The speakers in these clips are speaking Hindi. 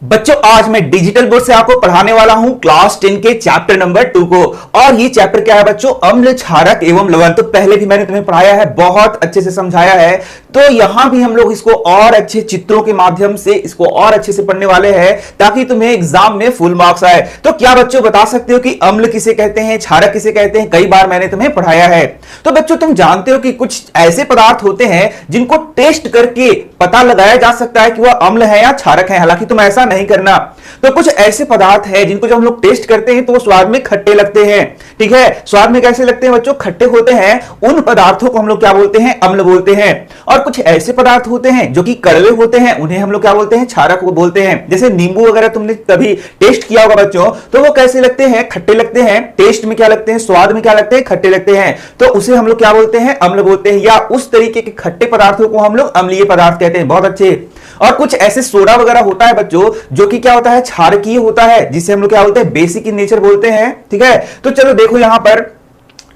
बच्चों आज मैं डिजिटल बोर्ड से आपको पढ़ाने वाला हूं क्लास 10 के चैप्टर नंबर 2 को। और ये चैप्टर क्या है बच्चों? अम्ल, क्षारक एवं लवण। तो पहले भी मैंने तुम्हें पढ़ाया है, बहुत अच्छे से समझाया है। तो यहां भी हम लोग इसको और अच्छे चित्रों के माध्यम से इसको और अच्छे से पढ़ने वाले हैं ताकि तुम्हें एग्जाम में फुल मार्क्स आए। तो क्या बच्चों बता सकते हो कि अम्ल किसे कहते हैं, क्षारक किसे कहते हैं? कई बार मैंने तुम्हें पढ़ाया है। तो बच्चों तुम जानते हो कि कुछ ऐसे पदार्थ होते हैं जिनको टेस्ट करके पता लगाया जा सकता है कि वह अम्ल है या क्षारक है। हालांकि तुम ऐसा नहीं करना। तो कुछ ऐसे पदार्थ हैं जिनको जब हम लोग टेस्ट करते हैं तो वो स्वाद में खट्टे लगते हैं। ठीक है, स्वाद में कैसे लगते हैं बच्चों? खट्टे होते हैं। उन पदार्थों को हम लोग क्या बोलते हैं? अम्ल बोलते हैं। और कुछ ऐसे पदार्थ होते हैं जो कि कड़वे होते हैं, उन्हें हम लोग क्या बोलते हैं? क्षारक बोलते हैं। जैसे नींबू वगैरह तुमने कभी टेस्ट किया होगा बच्चों, तो वो कैसे लगते हैं? खट्टे लगते हैं। टेस्ट में क्या लगते हैं? स्वाद में क्या लगते हैं? खट्टे लगते हैं। तो उसे हम लोग क्या बोलते हैं? अम्ल बोलते हैं। या उस तरीके के खट्टे पदार्थों को हम लोग अम्लीय पदार्थ कहते हैं। बहुत अच्छे। और कुछ ऐसे सोडा वगैरह होता है बच्चों जो कि क्या होता है? क्षारकीय होता है, जिसे हम लोग क्या बोलते हैं? बेसिक इन नेचर बोलते हैं। ठीक है, तो चलो देखो यहां पर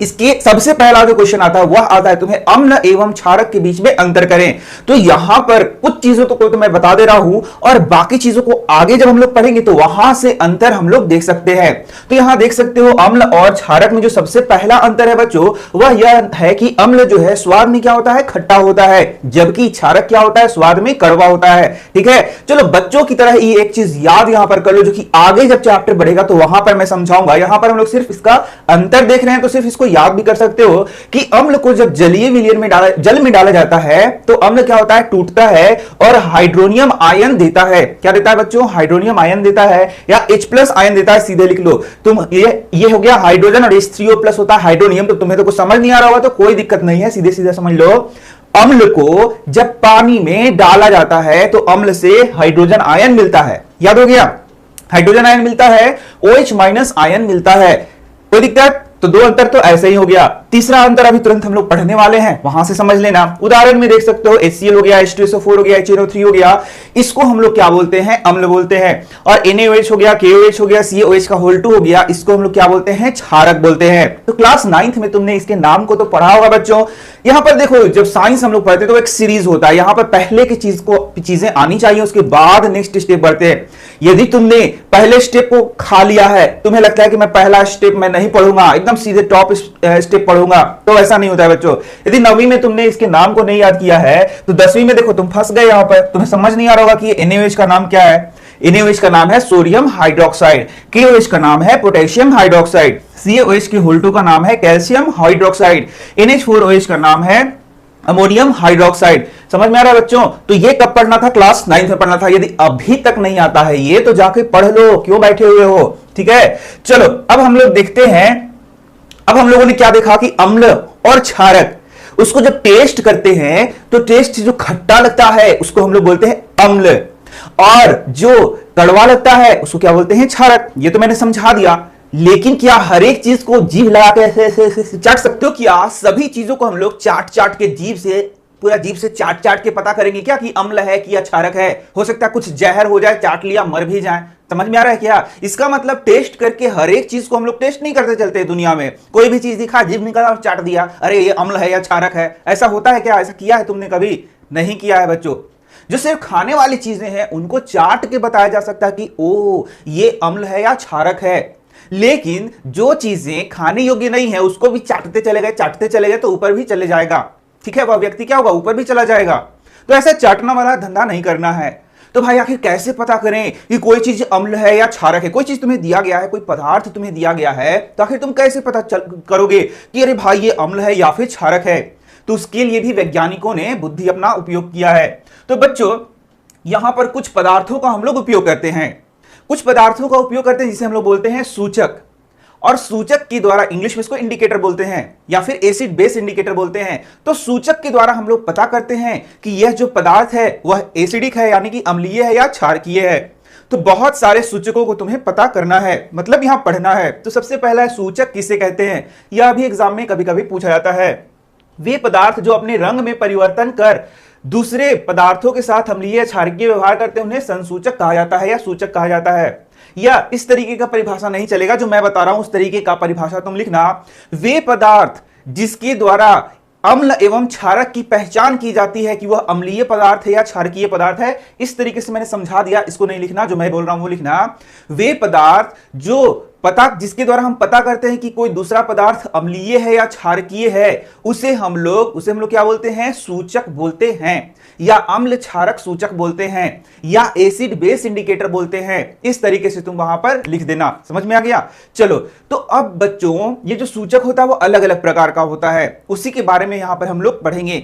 इसके सबसे पहला जो क्वेश्चन आता है वह आता है तुम्हें अम्ल एवं क्षारक के बीच में अंतर करें। तो यहां पर कुछ चीजों तो मैं बता दे रहा हूं और बाकी चीजों को आगे जब हम लोग पढ़ेंगे तो वहां से अंतर हम लोग देख सकते हैं। तो यहां देख सकते हो अम्ल और क्षारक में जो सबसे पहला अंतर है बच्चों वह यह है कि अम्ल जो है स्वाद में क्या होता है? खट्टा होता है, जबकि क्षारक क्या होता है? स्वाद में कड़वा होता है। ठीक है, चलो बच्चों की तरह ही एक चीज याद यहां पर कर लो जो कि आगे जब चैप्टर बढ़ेगा तो वहां पर मैं समझाऊंगा। यहां पर हम लोग सिर्फ इसका अंतर देख रहे हैं तो सिर्फ इसको याद भी कर सकते हो कि अम्ल को जब जलीय विलयन में जल में डाला जाता है तो अम्ल क्या होता है? टूटता है और हाइड्रोनियम आयन देता है। क्या देता है बच्चों? हाइड्रोनियम आयन देता है या H+ आयन देता है। सीधे लिख लो तुम, ये हो गया हाइड्रोजन और H3O+ होता है हाइड्रोनियम। तो तुम्हें तो कुछ समझ नहीं आ रहा होगा तो कोई दिक्कत नहीं है, सीधे सीधे समझ लो। अम्ल को जब पानी में डाला जाता है तो अम्ल से हाइड्रोजन आयन मिलता है। याद हो गया? हाइड्रोजन आयन मिलता है, OH- आयन मिलता है। कोई दिक्कत? तो दो अंतर तो ऐसे ही हो गया। तीसरा अंतर अभी तुरंत हम लोग पढ़ने वाले हैं, वहां से समझ लेना। उदाहरण में देख सकते हो HCl हो गया, H2SO4 हो गया, HNO3 हो गया। इसको हम लोग क्या बोलते हैं? अम्ल बोलते हैं। और NaOH हो गया, KOH हो गया, CaOH हो गया, इसको हम लोग क्या बोलते हैं? क्षारक बोलते हैं। तो क्लास 9th में तुमने इसके नाम को तो पढ़ा होगा बच्चों। यहां पर देखो जब साइंस हम लोग पढ़ते तो एक सीरीज होता है, यहां पर पहले की चीजें आनी चाहिए, उसके बाद नेक्स्ट स्टेप बढ़ते हैं। यदि तुमने पहले स्टेप को खा लिया है, तुम्हें लगता है कि मैं पहला स्टेप मैं नहीं पढ़ूंगा, एकदम सीधे टॉप स्टेप पढ़ूंगा, तो ऐसा नहीं होता है बच्चों। यदि 9वीं में तुमने इसके नाम को नहीं याद किया है तो 10वीं में देखो तुम फंस गए। यहां पर तुम्हें समझ नहीं आ रहा होगा कि NaOH का नाम क्या है। NaOH का नाम है सोडियम हाइड्रोक्साइड, KOH का नाम है पोटेशियम हाइड्रोक्साइड, CaOH के होल्टो का नाम है कैल्शियम हाइड्रोक्साइड, NH4OH का नाम है अमोनियम हाइड्रोक्साइड। समझ में आ रहा है बच्चों? तो ये कब पढ़ना था? क्लास 9th में पढ़ना था। यदि अभी तक नहीं आता है ये तो जाके पढ़ लो, क्यों बैठे हुए हो? ठीक है, चलो अब हम लोग देखते हैं। अब हम लोगों ने क्या देखा कि अम्ल और क्षारक, उसको जब टेस्ट करते हैं तो टेस्ट जो खट्टा लगता है उसको हम लोग बोलते हैं अम्ल, और जो कड़वा लगता है उसको क्या बोलते हैं? क्षारक। ये तो मैंने समझा दिया। लेकिन क्या हर एक चीज को जीभ लगा के ऐसे चाट सकते हो? क्या सभी चीजों को हम लोग चाट के जीभ से, पूरा जीभ से चाट के पता करेंगे क्या कि अम्ल है कि या क्षारक है? हो सकता है कुछ जहर हो जाए, चाट लिया मर भी जाए। समझ में आ रहा है क्या? इसका मतलब टेस्ट करके हर एक चीज को हम लोग टेस्ट नहीं करते चलते दुनिया में। कोई भी चीज दिखा, जीभ निकाला और चाट दिया, अरे ये अम्ल है या क्षारक है। ऐसा होता है क्या? ऐसा किया है तुमने कभी? नहीं किया है बच्चों। जो सिर्फ खाने वाली चीजें हैं उनको चाट के बताया जा सकता है कि ओ ये अम्ल है या क्षारक है। लेकिन जो चीजें खाने योग्य नहीं है उसको भी चाटते चले गए तो ऊपर भी चले जाएगा। ठीक है, वह व्यक्ति क्या होगा? ऊपर भी चला जाएगा। तो ऐसा चाटना वाला धंधा नहीं करना है। तो भाई आखिर कैसे पता करें कि कोई चीज अम्ल है या क्षारक है? कोई चीज तुम्हें दिया गया है, कोई पदार्थ तुम्हें दिया गया है, तो आखिर तुम कैसे पता करोगे कि अरे भाई ये अम्ल है या फिर क्षारक है? तो उसके लिए भी वैज्ञानिकों ने बुद्धि अपना उपयोग किया है। तो बच्चों यहां पर कुछ पदार्थों का हम लोग उपयोग करते हैं, कुछ पदार्थों का उपयोग करते हैं जिसे हम लोग बोलते हैं सूचक। और सूचक के द्वारा, इंग्लिश में इसको इंडिकेटर बोलते हैं या फिर एसिड बेस इंडिकेटर बोलते हैं। तो सूचक के द्वारा हम लोग पता करते हैं कि यह जो पदार्थ है वह एसिडिक है, यानी कि अम्लीय है या क्षारकीय है। तो बहुत सारे सूचकों को तुम्हें पता करना है, मतलब यहां पढ़ना है। तो सबसे पहला है सूचक किसे कहते हैं? यह भी एग्जाम में कभी कभी पूछा जाता है। वे पदार्थ जो अपने रंग में परिवर्तन कर दूसरे पदार्थों के साथ अम्लीय क्षारकीय व्यवहार करते हैं उन्हें संसूचक कहा जाता है या सूचक कहा जाता है। या इस तरीके का परिभाषा नहीं चलेगा, जो मैं बता रहा हूं उस तरीके का परिभाषा तुम लिखना। वे पदार्थ जिसके द्वारा अम्ल एवं क्षारक की पहचान की जाती है कि वह अम्लीय पदार्थ है या क्षारकीय पदार्थ है। इस तरीके से मैंने समझा दिया, इसको नहीं लिखना, जो मैं बोल रहा हूं वो लिखना। वे पदार्थ जो जिसके द्वारा हम पता करते हैं कि कोई दूसरा पदार्थ अम्लीय है या क्षारकीय है, उसे हम लोग क्या बोलते हैं? सूचक बोलते हैं, या अम्ल क्षारक सूचक बोलते हैं, या एसिड बेस इंडिकेटर बोलते हैं। इस तरीके से तुम वहां पर लिख देना। समझ में आ गया? चलो, तो अब बच्चों ये जो सूचक होता है वो अलग अलग प्रकार का होता है, उसी के बारे में यहां पर हम लोग पढ़ेंगे।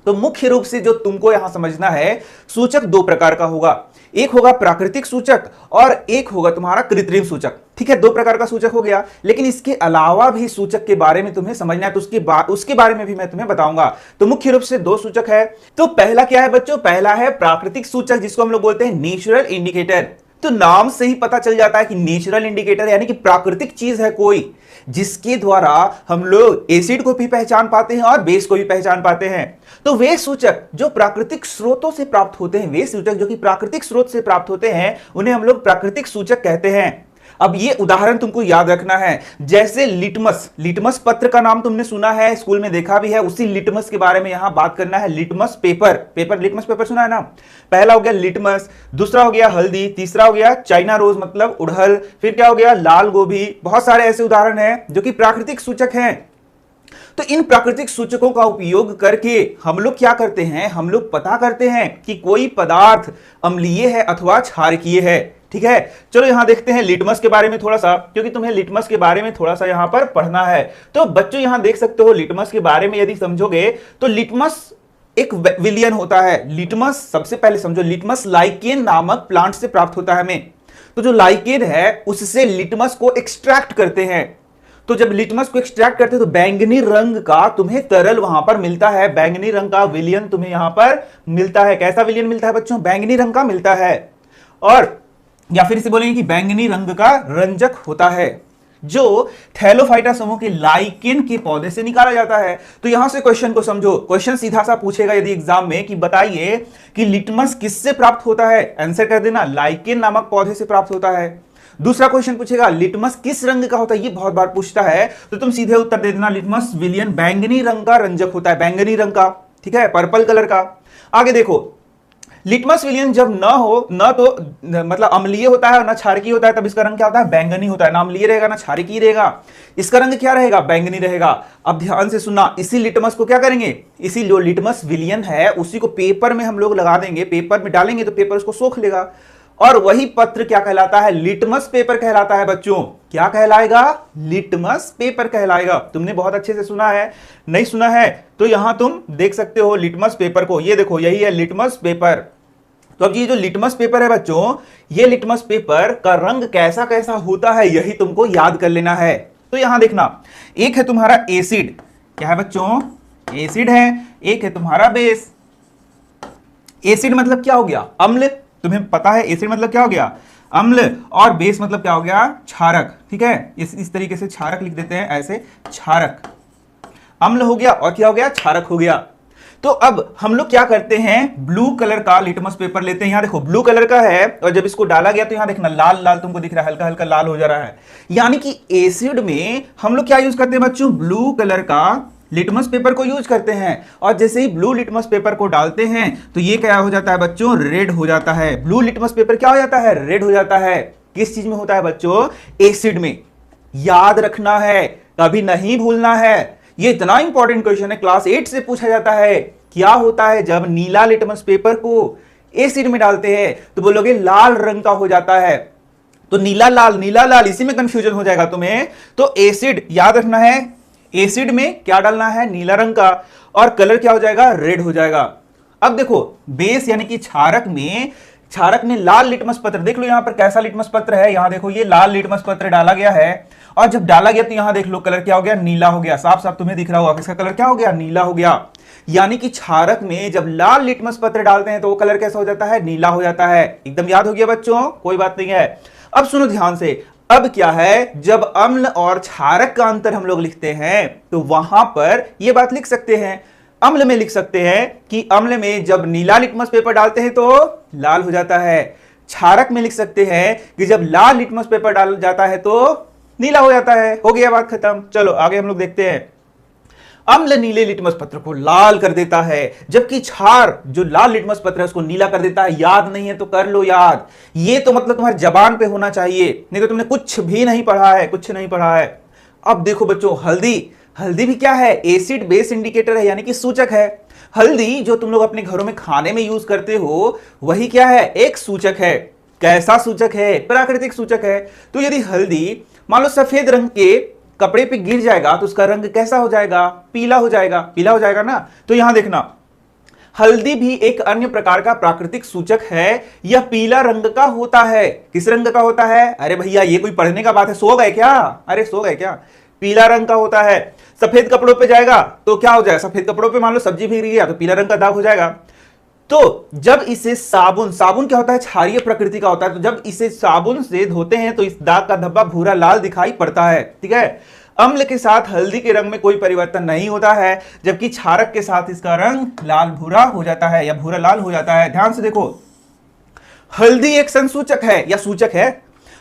तो मुख्य रूप से जो तुमको यहां समझना है, सूचक दो प्रकार का होगा। एक होगा प्राकृतिक सूचक और एक होगा तुम्हारा कृत्रिम सूचक। ठीक है, दो प्रकार का सूचक हो गया, लेकिन इसके अलावा भी सूचक के बारे में तुम्हें समझना है, तो उसके बारे में भी मैं तुम्हें बताऊंगा। तो मुख्य रूप से दो सूचक है। तो पहला क्या है बच्चों? पहला है प्राकृतिक सूचक, जिसको हम लोग बोलते हैं नेचुरल इंडिकेटर। तो नाम से ही पता चल जाता है कि नेचुरल इंडिकेटर यानी कि प्राकृतिक चीज है कोई, जिसके द्वारा हम लोग एसिड को भी पहचान पाते हैं और बेस को भी पहचान पाते हैं। तो वे सूचक जो प्राकृतिक स्रोतों से प्राप्त होते हैं, वे सूचक जो कि प्राकृतिक स्रोत से प्राप्त होते हैं, उन्हें हम लोग प्राकृतिक सूचक कहते हैं। अब ये उदाहरण तुमको याद रखना है, जैसे लिटमस पत्र का नाम तुमने सुना है, स्कूल में देखा भी है, उसी लिटमस के बारे में यहां बात करना है। लिटमस पेपर सुना है ना? पहला हो गया लिटमस, दूसरा हो गया हल्दी, तीसरा हो गया चाइना रोज मतलब उड़हल, फिर क्या हो गया? लाल गोभी। बहुत सारे ऐसे उदाहरण हैं जो कि प्राकृतिक सूचक हैं। तो इन प्राकृतिक सूचकों का उपयोग करके हम लोग क्या करते हैं? हम लोग पता करते हैं कि कोई पदार्थ अम्लीय है अथवा क्षारकीय है। ठीक है, चलो यहां देखते हैं लिटमस के बारे में थोड़ा सा, क्योंकि तुम्हें लिटमस के बारे में थोड़ा सा यहां पर पढ़ना है। तो बच्चों यहां देख सकते हो, लिटमस के बारे में यदि समझोगे तो लिटमस एक विलियन होता है। लिटमस सबसे पहले समझो, लिटमस लाइकेन नामक प्लांट से प्राप्त होता है हमें। तो जो लाइकेन है उससे लिटमस को एक्सट्रैक्ट करते हैं। तो जब लिटमस को एक्सट्रैक्ट करते हैं तो बैंगनी रंग का तुम्हें तरल वहां पर मिलता है, बैंगनी रंग का विलियन तुम्हें यहां पर मिलता है। कैसा विलियन मिलता है बच्चों? बैंगनी रंग का मिलता है। और या फिर इसे बोलेंगे कि बैंगनी रंग का रंजक होता है, जो थैलोफाइटा समूह के लाइकेन के पौधे से निकाला जाता है। तो यहां से क्वेश्चन को समझो, क्वेश्चन सीधा सा पूछेगा यदि एग्जाम में कि बताइए कि लिटमस किससे प्राप्त होता है? आंसर कर देना, लाइकेन नामक पौधे से प्राप्त होता है। दूसरा क्वेश्चन पूछेगा लिटमस किस रंग का होता है? ये बहुत बार पूछता है, तो तुम सीधे उत्तर दे देना, लिटमस विलियन बैंगनी रंग का रंजक होता है, बैंगनी रंग का। ठीक है, पर्पल कलर का। आगे देखो, लिटमस विलियन जब न तो मतलब अम्लीय होता है और न क्षारकीय होता है, तब इसका रंग क्या होता है? बैंगनी होता है। ना अम्लीय रहेगा ना क्षारकीय रहेगा, इसका रंग क्या रहेगा? बैंगनी रहेगा। अब ध्यान से सुनना, इसी लिटमस को क्या करेंगे? इसी जो लिटमस विलियन है उसी को पेपर में हम लोग लगा देंगे, पेपर में डालेंगे तो पेपर उसको सोख लेगा, और वही पत्र क्या कहलाता है? लिटमस पेपर कहलाता है बच्चों। क्या कहलाएगा? लिटमस पेपर कहलाएगा। तुमने बहुत अच्छे से सुना है, नहीं सुना है तो यहां तुम देख सकते हो लिटमस पेपर को। ये देखो, यही है लिटमस पेपर। तो अब ये जो लिटमस पेपर है बच्चों, ये लिटमस पेपर का रंग कैसा कैसा होता है यही तुमको याद कर लेना है। तो यहां देखना, एक है तुम्हारा एसिड, क्या है बच्चों? एसिड है। एक है तुम्हारा बेस। एसिड मतलब क्या हो गया? अम्ल। तुम्हें पता है एसिड मतलब क्या हो गया? अम्ल। और बेस मतलब क्या हो गया? क्षारक। ठीक है, इस तरीके से क्षारक लिख देते हैं, ऐसे क्षारक। अम्ल हो गया और क्या हो गया? क्षारक हो गया। तो अब हम लोग क्या करते हैं? ब्लू कलर का लिटमस पेपर लेते हैं। यहां देखो ब्लू कलर का है, और जब इसको डाला गया तो यहां देखना लाल लाल तुमको दिख रहा है, हल्का हल्का लाल हो जा रहा है। यानी कि एसिड में हम लोग क्या यूज करते हैं बच्चों? ब्लू कलर का लिटमस पेपर को यूज करते हैं। और जैसे ही ब्लू लिटमस पेपर को डालते हैं तो ये क्या हो जाता है बच्चों? रेड हो जाता है। ब्लू लिटमस पेपर क्या हो जाता है? रेड हो जाता है। किस चीज में होता है बच्चों? एसिड में। याद रखना है, कभी नहीं भूलना है। ये इतना इंपॉर्टेंट क्वेश्चन है, क्लास 8 से पूछा जाता है। क्या होता है जब नीला लिटमस पेपर को एसिड में डालते हैं? तो बोलोगे लाल रंग का हो जाता है। तो नीला लाल इसी में कंफ्यूजन हो जाएगा तुम्हें। तो एसिड याद रखना है, एसिड में क्या डालना है? नीला रंग का, और कलर क्या हो जाएगा? रेड हो जाएगा। अब देखो बेस यानी कि क्षारक में लाल लिटमस पत्र, देख लो यहां पर कैसा लिटमस पत्र है। यहां देखो ये लाल लिटमस पत्र डाला गया है, और जब डाला गया तो यहां देख लो कलर क्या हो गया? नीला हो गया। साफ साफ तुम्हें दिख रहा होगा इसका कलर क्या हो गया? नीला हो गया। यानी कि क्षारक में जब लाल लिटमस पत्र डालते हैं तो वो कलर कैसा हो जाता है? नीला हो जाता है। एकदम याद हो गया बच्चों, कोई बात नहीं है। अब सुनो ध्यान से, अब क्या है, जब अम्ल और क्षारक का अंतर हम लोग लिखते हैं तो वहां पर यह बात लिख सकते हैं, अम्ल में लिख सकते हैं कि अम्ल में जब नीला लिटमस पेपर डालते हैं तो लाल हो जाता है। क्षारक में लिख सकते हैं कि जब लाल लिटमस पेपर डाल जाता है तो नीला हो जाता है। हो गया बात खत्म। चलो आगे हम लोग देखते हैं। अम्ल नीले लिटमस पत्र को लाल कर देता है, जबकि क्षार जो लाल लिटमस पत्र है उसको नीला कर देता है। याद नहीं है तो कर लो याद। ये तो मतलब तुम्हारी जबान पे होना चाहिए, नहीं तो तुमने कुछ भी नहीं पढ़ा है, कुछ नहीं पढ़ा है। अब देखो बच्चों, हल्दी, हल्दी भी क्या है? एसिड बेस इंडिकेटर है, यानी कि सूचक है। हल्दी जो तुम लोग अपने घरों में खाने में यूज करते हो वही क्या है? एक सूचक है। कैसा सूचक है? प्राकृतिक सूचक है। तो यदि हल्दी मान लो सफेद रंग के कपड़े पे गिर जाएगा तो उसका रंग कैसा हो जाएगा? पीला हो जाएगा। पीला हो जाएगा ना। तो यहां देखना, हल्दी भी एक अन्य प्रकार का प्राकृतिक सूचक है। यह पीला रंग का होता है। किस रंग का होता है? अरे भैया ये कोई पढ़ने का बात है? सो गए क्या? अरे सो गए क्या? पीला रंग का होता है। सफेद कपड़ों पे जाएगा तो क्या हो जाएगा? सफेद कपड़ों पे मान लो सब्जी भीग गया तो पीला रंग का दाग हो जाएगा। तो जब इसे साबुन, साबुन क्या होता है? क्षारीय प्रकृति का होता है। तो जब इसे साबुन से धोते हैं तो इस दाग का धब्बा भूरा लाल दिखाई पड़ता है। ठीक है। अम्ल के साथ हल्दी के रंग में कोई परिवर्तन नहीं होता है, जबकि क्षारक के साथ इसका रंग लाल भूरा हो जाता है या भूरा लाल हो जाता है। ध्यान से देखो, हल्दी एक संसूचक है या सूचक है?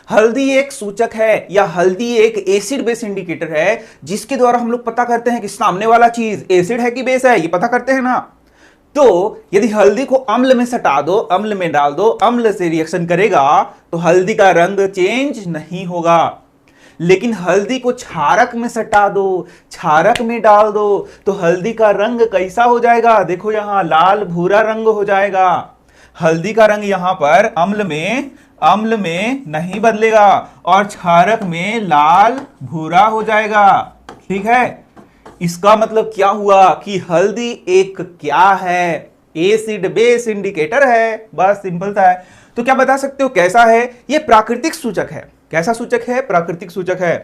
हल्दी एक सूचक है या हल्दी एक एसिड बेस इंडिकेटर है, जिसके द्वारा हम लोग पता करते हैं कि सामने वाला चीज एसिड है कि बेस है, ये पता करते हैं ना। तो यदि हल्दी को अम्ल में सटा दो, अम्ल में डाल दो, अम्ल से रिएक्शन करेगा तो हल्दी का रंग चेंज नहीं होगा। लेकिन हल्दी को क्षारक में सटा दो, क्षारक में डाल दो तो हल्दी का रंग कैसा हो जाएगा? देखो यहां लाल भूरा रंग हो जाएगा। हल्दी का रंग यहां पर अम्ल में नहीं बदलेगा और क्षारक में लाल भूरा हो जाएगा। ठीक है। इसका मतलब क्या हुआ कि हल्दी एक क्या है? एसिड बेस इंडिकेटर है। बस सिंपल था। तो क्या बता सकते हो कैसा है? ये प्राकृतिक सूचक है। कैसा सूचक है? प्राकृतिक सूचक है।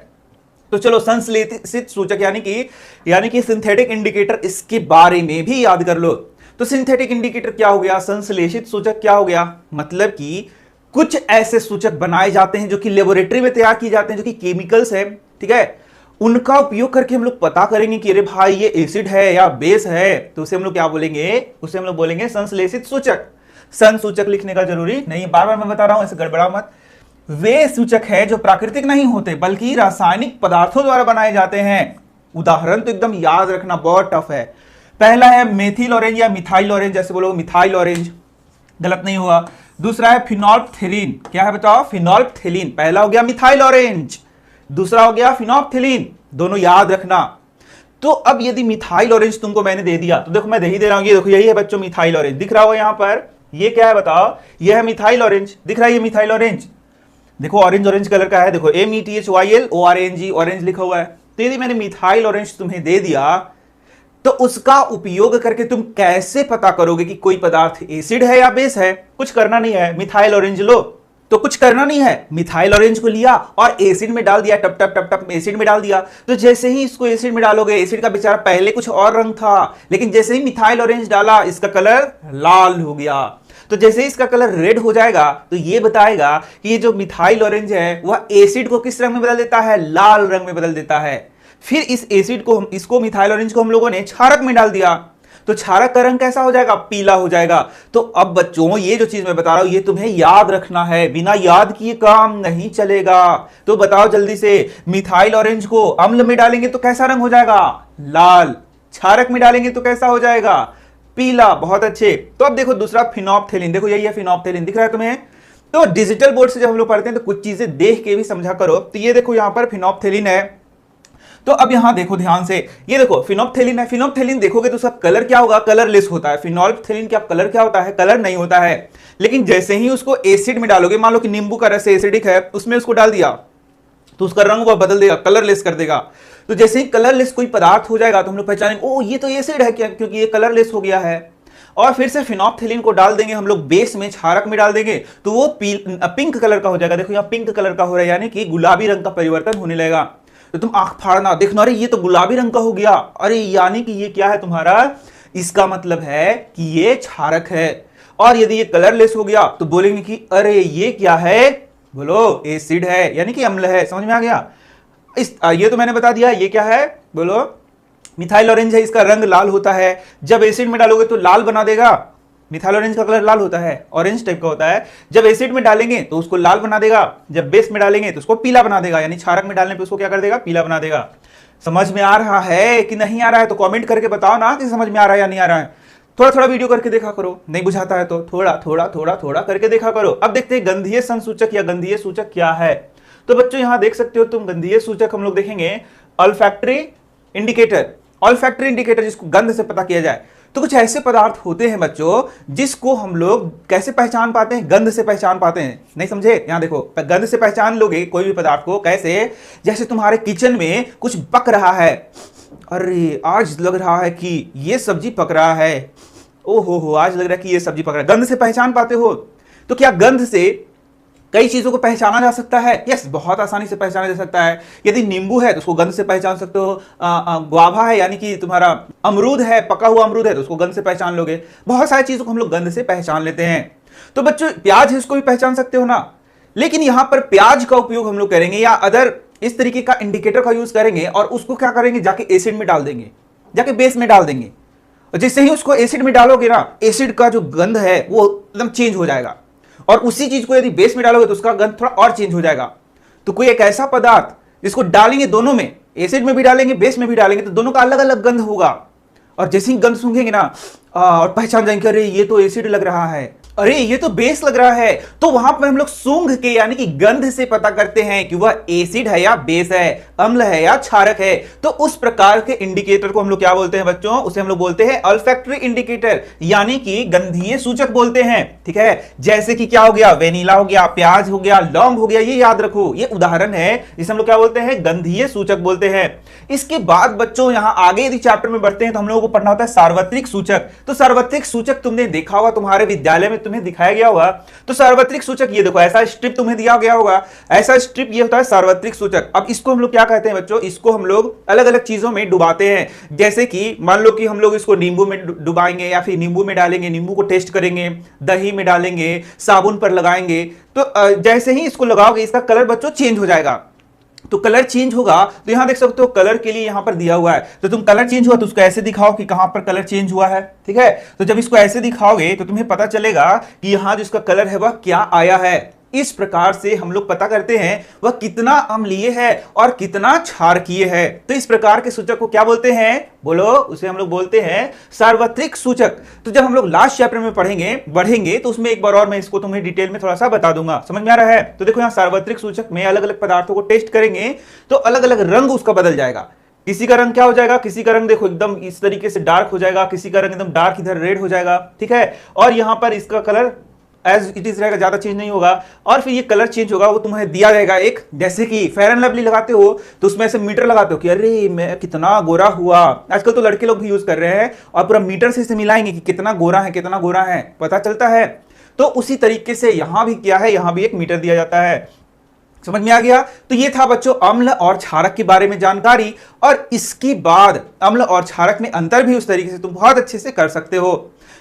तो चलो संश्लेषित सूचक यानी कि सिंथेटिक इंडिकेटर, इसके बारे में भी याद कर लो। तो सिंथेटिक इंडिकेटर क्या हो गया? संश्लेषित सूचक क्या हो गया? मतलब कि कुछ ऐसे सूचक बनाए जाते हैं जो कि लेबोरेटरी में तैयार किए जाते हैं, जो कि केमिकल्स है। ठीक है। उनका उपयोग करके हम लोग पता करेंगे कि अरे भाई ये एसिड है या बेस है, तो उसे हम लोग क्या बोलेंगे? उसे हम लोग बोलेंगे संश्लेषित सूचक। संसूचक लिखने का जरूरी नहीं, बार बार मैं बता रहा हूं, ऐसे गड़बड़ा मत। वे सूचक है जो प्राकृतिक नहीं होते बल्कि रासायनिक पदार्थों द्वारा बनाए जाते हैं। उदाहरण तो एकदम याद रखना, बहुत टफ है। पहला है मेथिल ऑरेंज या मिथाइल ऑरेंज, जैसे बोलोगे मिथाइल ऑरेंज, गलत नहीं हुआ। दूसरा है फिनोल्फ्थेलीन। क्या है बताओ? फिनोल्फ्थेलीन। पहला हो गया मिथाइल ऑरेंज, दूसरा हो गया फिनोल्फ्थेलीन। दोनों याद रखना। तो अब यदि मिथाइल ऑरेंज तुमको मैंने दे दिया, तो देखो मैं दे ही दे रहा हूं, ये देखो यही है बच्चों मिथाइल ऑरेंज, दिख रहा होगा यहां पर। ये क्या है बताओ? ये है मिथाइल ऑरेंज, दिख रहा है ये मिथाइल ऑरेंज। देखो ऑरेंज ऑरेंज कलर का है, देखो METHYL ऑरेंज लिखा हुआ है। तो यदि मैंने मिथाइल ऑरेंज तुम्हें दे दिया तो उसका उपयोग करके तुम कैसे पता करोगे कि कोई पदार्थ एसिड है या बेस है? कुछ करना नहीं है। मिथाइल ऑरेंज लो, तो कुछ करना नहीं है। मिथाइल ऑरेंज को लिया और एसिड में डाल दिया, टप टप टप टप एसिड में डाल दिया। तो जैसे ही इसको एसिड में डालोगे, एसिड का बेचारा पहले कुछ और रंग था, लेकिन जैसे ही मिथाइल ऑरेंज डाला इसका कलर लाल हो गया। तो जैसे ही इसका कलर रेड हो जाएगा तो ये बताएगा कि ये जो मिथाइल ऑरेंज है वह एसिड को किस रंग में बदल देता है? लाल रंग में बदल देता है। फिर इस एसिड को, इसको मिथाइल ऑरेंज को हम लोगों ने क्षारक में डाल दिया, तो क्षारक का रंग कैसा हो जाएगा? पीला हो जाएगा। तो अब बच्चों ये जो चीज मैं बता रहा हूं ये तुम्हें याद रखना है, बिना याद किए काम नहीं चलेगा। तो बताओ जल्दी से, मिथाइल ऑरेंज को अम्ल में डालेंगे तो कैसा रंग हो जाएगा? लाल। क्षारक में डालेंगे तो कैसा हो जाएगा? पीला। बहुत अच्छे। तो अब देखो दूसरा फिनोल्फ्थेलीन, देखो यही है फिनोल्फ्थेलीन, दिख रहा है तुम्हें? तो डिजिटल बोर्ड से जब हम लोग पढ़ते हैं तो कुछ चीजें देख के भी समझा करो। तो ये देखो यहां पर फिनोल्फ्थेलीन है। तो अब यहां देखो ध्यान से, ये देखो फिनोल्फ्थेलीन है। फिनोल्फ्थेलीन देखोगे तो उसका कलर क्या होगा? कलरलेस होता है। फिनोल्फ्थेलीन का कलर क्या होता है? कलर नहीं होता है। लेकिन जैसे ही उसको एसिड में डालोगे, मान लो कि नींबू का रस एसिडिक है, उसमें उसको डाल दिया तो उसका रंग वह बदल देगा, कलरलेस कर देगा। तो जैसे ही कलरलेस कोई पदार्थ हो जाएगा तो हम लोग पहचानेंगे ओ ये तो एसिड है क्या, क्योंकि ये कलरलेस हो गया है। और फिर से फिनोल्फ्थेलीन को डाल देंगे हम लोग बेस में, क्षारक में डाल देंगे तो वो पिंक कलर का हो जाएगा। देखो यहाँ पिंक कलर का हो रहा है, यानी कि गुलाबी रंग का परिवर्तन होने लगेगा। तो तुम आंख फाड़ना, देखना अरे ये तो गुलाबी रंग का हो गया, अरे यानी कि ये क्या है तुम्हारा? इसका मतलब है कि ये क्षारक है। और यदि ये कलरलेस हो गया तो बोलेंगे कि अरे ये क्या है? बोलो एसिड है, यानी कि अम्ल है। समझ में आ गया? ये तो मैंने बता दिया। ये क्या है? बोलो मिथाइल ऑरेंज है, इसका रंग लाल होता है। जब एसिड में डालोगे तो लाल बना देगा। मिथाइल ऑरेंज का कलर लाल होता है, ऑरेंज टाइप का होता है। जब एसिड में डालेंगे तो उसको लाल बना देगा, जब बेस में डालेंगे तो उसको पीला बना देगा, यानी क्षारक में डालने पे उसको क्या कर देगा? पीला बना देगा। समझ में आ रहा है कि नहीं आ रहा है? तो कमेंट करके बताओ ना कि समझ में आ रहा है या नहीं आ रहा है। थोड़ा थोड़ा वीडियो करके देखा करो, नहीं बुझाता है तो थोड़ा थोड़ा थोड़ा थोड़ा करके देखा करो। अब देखते हैं गंधीय संसूचक या गंधीय सूचक क्या है। तो बच्चों यहां देख सकते हो तुम, गंधीय सूचक हम लोग देखेंगे ऑल्फैक्टरी इंडिकेटर। ऑल्फैक्टरी इंडिकेटर जिसको गंध से पता किया जाए। तो कुछ ऐसे पदार्थ होते हैं बच्चों जिसको हम लोग कैसे पहचान पाते हैं? गंध से पहचान पाते हैं। नहीं समझे? यहां देखो, गंध से पहचान लोगे कोई भी पदार्थ को। कैसे? जैसे तुम्हारे किचन में कुछ पक रहा है, अरे आज लग रहा है कि ये सब्जी पक रहा है, ओहो आज लग रहा है कि ये सब्जी पक रहा है। गंध से पहचान पाते हो। तो क्या गंध से कई चीजों को पहचाना जा सकता है? यस, बहुत आसानी से पहचाना जा सकता है। यदि नींबू है तो उसको गंध से पहचान सकते हो। गुआवा है यानी कि तुम्हारा अमरूद है, पका हुआ अमरूद है तो उसको गंध से पहचान लोगे। बहुत सारी चीजों को हम लोग गंध से पहचान लेते हैं। तो बच्चों प्याज है, उसको भी पहचान सकते हो ना। लेकिन यहां पर प्याज का उपयोग हम लोग करेंगे या अदर इस तरीके का इंडिकेटर का यूज करेंगे और उसको क्या करेंगे, जाके एसिड में डाल देंगे, जाके बेस में डाल देंगे। और जैसे ही उसको एसिड में डालोगे ना, एसिड का जो गंध है वो एकदम चेंज हो जाएगा। और उसी चीज को यदि बेस में डालोगे तो उसका गंध थोड़ा और चेंज हो जाएगा। तो कोई एक ऐसा पदार्थ जिसको डालेंगे दोनों में, एसिड में भी डालेंगे बेस में भी डालेंगे, तो दोनों का अलग अलग गंध होगा। और जैसे ही गंध सूंघेंगे ना और पहचान जाएंगे, अरे ये तो एसिड लग रहा है, अरे ये तो बेस लग रहा है। तो वहां पर हम लोग सूंघ के यानी कि गंध से पता करते हैं कि वह एसिड है या बेस है, अम्ल है या क्षारक है। तो उस प्रकार के इंडिकेटर को हम लोग क्या बोलते हैं बच्चों? उसे हम लोग बोलते हैं ऑल्फैक्टरी इंडिकेटर यानी कि गंधीय सूचक बोलते हैं। ठीक है, जैसे कि क्या हो गया, वेनिला हो गया, प्याज हो गया, लौंग हो गया, ये याद रखो, ये उदाहरण है जिसे हम लोग क्या बोलते हैं, गंधीय सूचक बोलते हैं। इसके बाद बच्चों यहां आगे यदि चैप्टर में बढ़ते हैं तो हम लोगों को पढ़ना होता है सार्वत्रिक सूचक। तो सार्वत्रिक सूचक तुमने देखा होगा, तुम्हारे विद्यालय में तुम्हें दिखाया गया होगा। तो सार्वत्रिक सूचक ये देखो, ऐसा स्ट्रिप तुम्हें दिया गया होगा, ऐसा स्ट्रिप ये होता है सार्वत्रिक सूचक। अब इसको हम लोग क्या कहते हैं बच्चों? इसको हम लोग अलग अलग चीजों में डुबाते हैं। जैसे कि मान लो कि हम लोग इसको नींबू में डुबाएंगे या फिर नींबू में डालेंगे, नींबू को टेस्ट करेंगे, दही में डालेंगे, साबुन पर लगाएंगे। तो जैसे ही इसको लगाओगे इसका कलर बच्चों चेंज हो जाएगा। तो कलर चेंज होगा तो यहां देख सकते हो कलर के लिए यहां पर दिया हुआ है। तो तुम कलर चेंज हुआ तो उसको ऐसे दिखाओ कि कहां पर कलर चेंज हुआ है। ठीक है, तो जब इसको ऐसे दिखाओगे तो तुम्हें पता चलेगा कि यहां जो इसका कलर है वह क्या आया है। इस प्रकार से हम लोग पता करते हैं वह कितना अम्लीय है और कितना क्षारकीय है। तो इस प्रकार के सूचक को क्या बोलते हैं? बोलो, उसे हम लोग बोलते हैं सार्वत्रिक सूचक। तो जब हम लोग लास्ट चैप्टर में बढ़ेंगे तो उसमें एक बार और मैं इसको तुम्हें डिटेल में थोड़ा सा बता दूंगा। समझ में आ रहा है? तो देखो यहां सार्वत्रिक सूचक में अलग अलग पदार्थों को टेस्ट करेंगे तो अलग अलग रंग उसका बदल जाएगा। किसी का रंग क्या हो जाएगा, किसी का रंग देखो एकदम इस तरीके से डार्क हो जाएगा, किसी का रंग एकदम डार्क इधर रेड हो जाएगा। ठीक है, और यहां पर इसका कलर एज इट इज रहेगा, ज्यादा चेंज नहीं होगा। और फिर ये कलर चेंज होगा, वो तुम्हें दिया जाएगा एक, जैसे कि फेयर एंड लवली लगाते हो तो उसमें ऐसे मीटर लगाते हो कि अरे मैं कितना गोरा हुआ। आजकल तो लड़के लोग भी यूज कर रहे हैं और पूरा मीटर से इसे मिलाएंगे कि कितना गोरा है, कितना गोरा है, पता चलता है। तो उसी तरीके से यहां भी क्या है, यहां भी एक मीटर दिया जाता है। समझ में आ गया? तो ये था बच्चों अम्ल और क्षारक के बारे में जानकारी। और इसके बाद अम्ल और क्षारक में अंतर भी उस तरीके से तुम बहुत अच्छे से कर सकते हो।